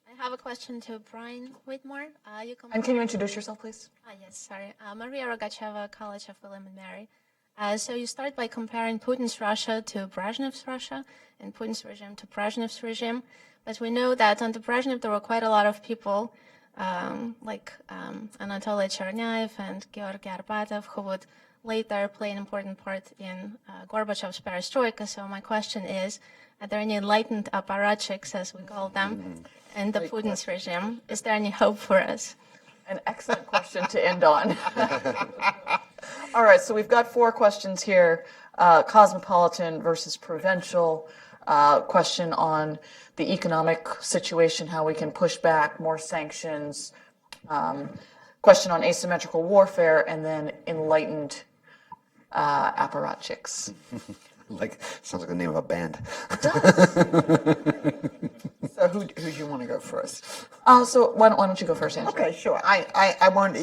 I have a question to Brian Whitmore. And can you introduce yourself, please? Yes, sorry. Maria Rogacheva, College of William and Mary. So you start by comparing Putin's Russia to Brezhnev's Russia and Putin's regime to Brezhnev's regime. But we know that under Brezhnev, there were quite a lot of people like Anatoly Chernyaev and Georgy Arbatov, who would later play an important part in Gorbachev's perestroika. So my question is, are there any enlightened apparatchiks, as we call them, in the Putin's regime? Is there any hope for us? An excellent question to end on. All right, so we've got 4 questions here. Cosmopolitan versus provincial. Question on the economic situation, how we can push back, more sanctions. Question on asymmetrical warfare, and then enlightened apparatchiks. Like, sounds like the name of a band. So who do you want to go first? So why don't you go first, Angela? Okay, sure. I won't,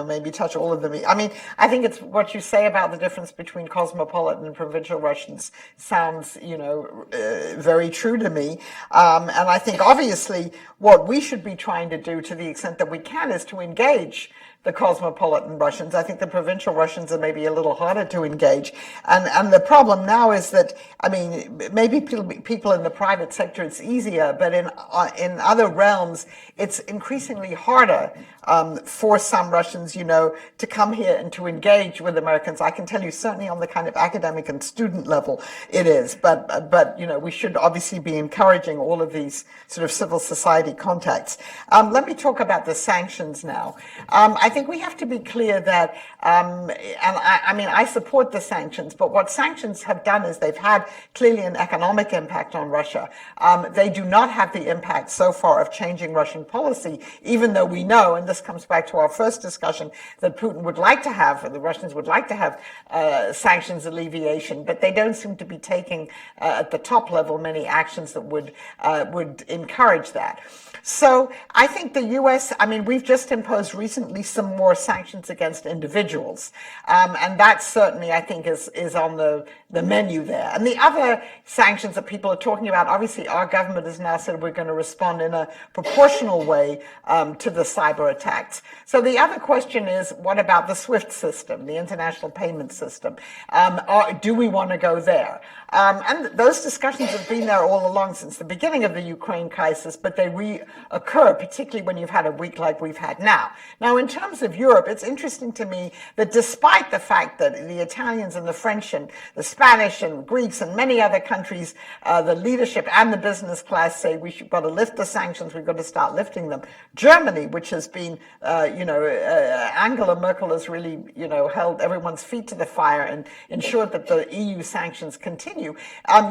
maybe touch all of them. I mean, I think it's what you say about the difference between cosmopolitan and provincial Russians sounds, very true to me. And I think obviously what we should be trying to do to the extent that we can is to engage the cosmopolitan Russians. I think the provincial Russians are maybe a little harder to engage. And the problem now is that, I mean, maybe people in the private sector, it's easier, but in other realms, it's increasingly harder for some Russians, to come here and to engage with Americans. I can tell you certainly on the kind of academic and student level it is, but we should obviously be encouraging all of these sort of civil society contacts. Let me talk about the sanctions now. I think we have to be clear that, I support the sanctions, but what sanctions have done is they've had clearly an economic impact on Russia. They do not have the impact so far of changing Russian policy, even though we know, and this comes back to our first discussion, that Putin would like to have, or the Russians would like to have sanctions alleviation, but they don't seem to be taking at the top level many actions that would encourage that. So I think the U.S., we've just imposed recently some more sanctions against individuals. And that certainly, I think, is on the menu there. And the other sanctions that people are talking about, obviously our government has now said we're going to respond in a proportional way to the cyber attacks. So the other question is, what about the SWIFT system, the international payment system? Do we want to go there? And those discussions have been there all along since the beginning of the Ukraine crisis, but they reoccur, particularly when you've had a week like we've had now. Now, in terms of Europe, it's interesting to me that despite the fact that the Italians and the French and the Spanish and Greeks and many other countries, the leadership and the business class say we've got to lift the sanctions, we've got to start lifting them. Germany, which has been, Angela Merkel has really, held everyone's feet to the fire and ensured that the EU sanctions continue.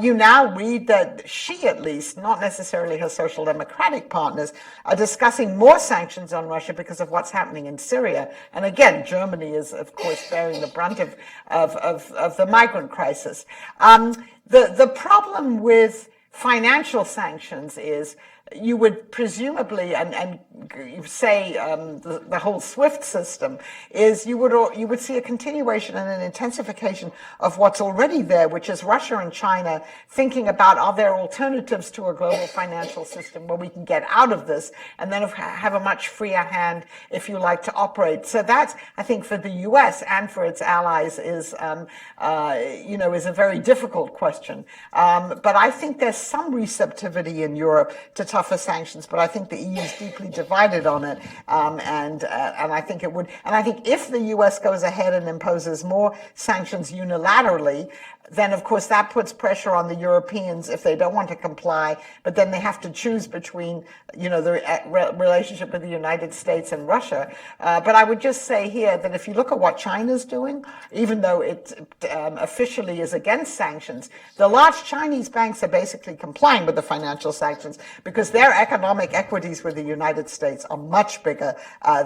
You now read that she, at least, not necessarily her social democratic partners, are discussing more sanctions on Russia because of what's happening in Syria. And again, Germany is, of course, bearing the brunt of the migrant crisis. The problem with financial sanctions is you would presumably, and you say the whole SWIFT system, is you would see a continuation and an intensification of what's already there, which is Russia and China thinking about, are there alternatives to a global financial system where we can get out of this and then have a much freer hand, if you like, to operate. So that's, I think, for the U.S. and for its allies is a very difficult question. But I think there's some receptivity in Europe to tougher sanctions, but I think the EU is deeply divided on it, and I think it would. And I think if the U.S. goes ahead and imposes more sanctions unilaterally, then of course that puts pressure on the Europeans if they don't want to comply, but then they have to choose between, the relationship with the United States and Russia. But I would just say here that if you look at what China's doing, even though it officially is against sanctions, the large Chinese banks are basically complying with the financial sanctions because their economic equities with the United States are much bigger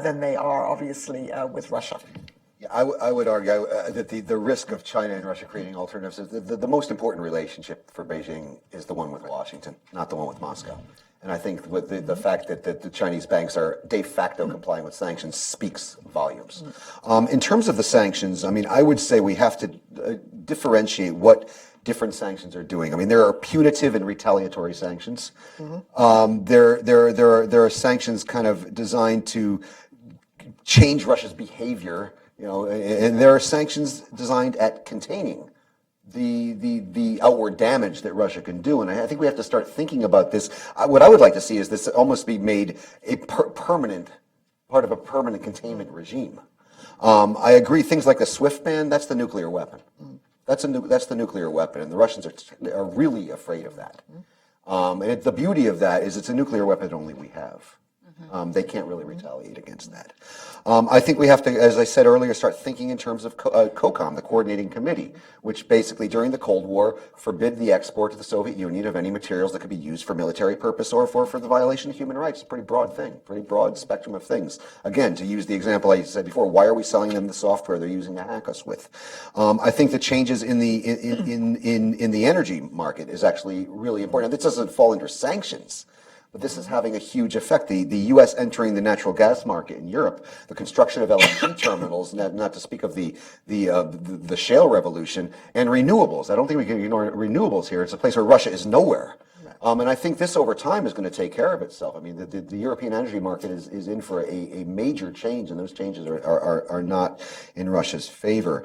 than they are, obviously, with Russia. I would argue that the risk of China and Russia creating alternatives is the most important relationship for Beijing is the one with Washington, not the one with Moscow. And I think with the fact that the Chinese banks are de facto complying with sanctions speaks volumes. In terms of the sanctions, I would say we have to differentiate what different sanctions are doing. There are punitive and retaliatory sanctions. There are sanctions kind of designed to change Russia's behavior. And there are sanctions designed at containing the outward damage that Russia can do. And I think we have to start thinking about this. What I would like to see is this almost be made a permanent part of a permanent containment regime. I agree. Things like the SWIFT ban, that's the nuclear weapon. That's the nuclear weapon, and the Russians are really afraid of that. And the beauty of that is it's a nuclear weapon only we have. They can't really retaliate against that. I think we have to, as I said earlier, start thinking in terms of COCOM, the Coordinating Committee, which basically during the Cold War forbid the export to the Soviet Union of any materials that could be used for military purpose or for the violation of human rights. It's a pretty broad thing, pretty broad spectrum of things. Again, to use the example I said before, why are we selling them the software they're using to hack us with? I think the changes in the energy market is actually really important. This doesn't fall under sanctions. But this is having a huge effect. The U.S. entering the natural gas market in Europe, the construction of LNG terminals, not to speak of the shale revolution, and renewables. I don't think we can ignore renewables here. It's a place where Russia is nowhere. And I think this over time is going to take care of itself. I mean, the European energy market is in for a major change, and those changes are not in Russia's favor.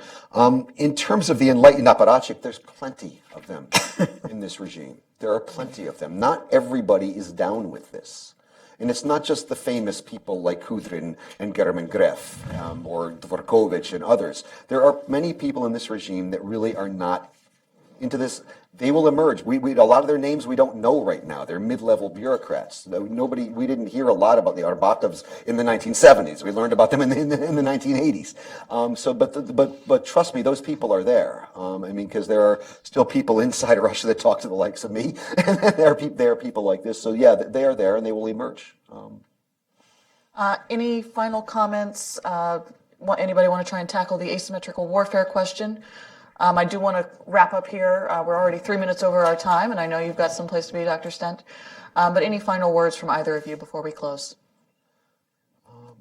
In terms of the enlightened apparatchik, there's plenty of them in this regime. There are plenty of them. Not everybody is down with this. And it's not just the famous people like Kudrin and German Gref or Dvorkovich and others. There are many people in this regime that really are not into this. They will emerge. We a lot of their names we don't know right now. They're mid-level bureaucrats. We didn't hear a lot about the Arbatovs in the 1970s. We learned about them in the 1980s. But trust me, those people are there. I mean, because there are still people inside Russia that talk to the likes of me, and there are people like this. So yeah, they are there, and they will emerge. Any final comments? Anybody want to try and tackle the asymmetrical warfare question? I do want to wrap up here. We're already 3 minutes over our time, and I know you've got someplace to be, Dr. Stent. But any final words from either of you before we close?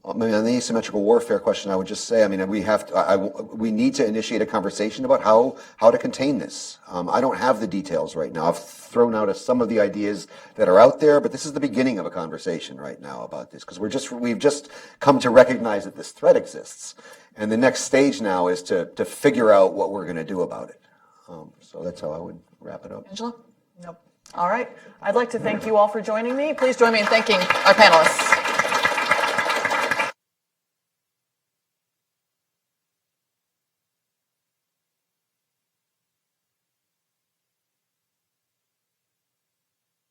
I mean, on the asymmetrical warfare question, I would just say, I mean, we need to initiate a conversation about how to contain this. I don't have the details right now. I've thrown out some of the ideas that are out there, but this is the beginning of a conversation right now about this, because we've just come to recognize that this threat exists. And the next stage now is to figure out what we're going to do about it. So that's how I would wrap it up. Angela? Nope. All right. I'd like to thank you all for joining me. Please join me in thanking our panelists.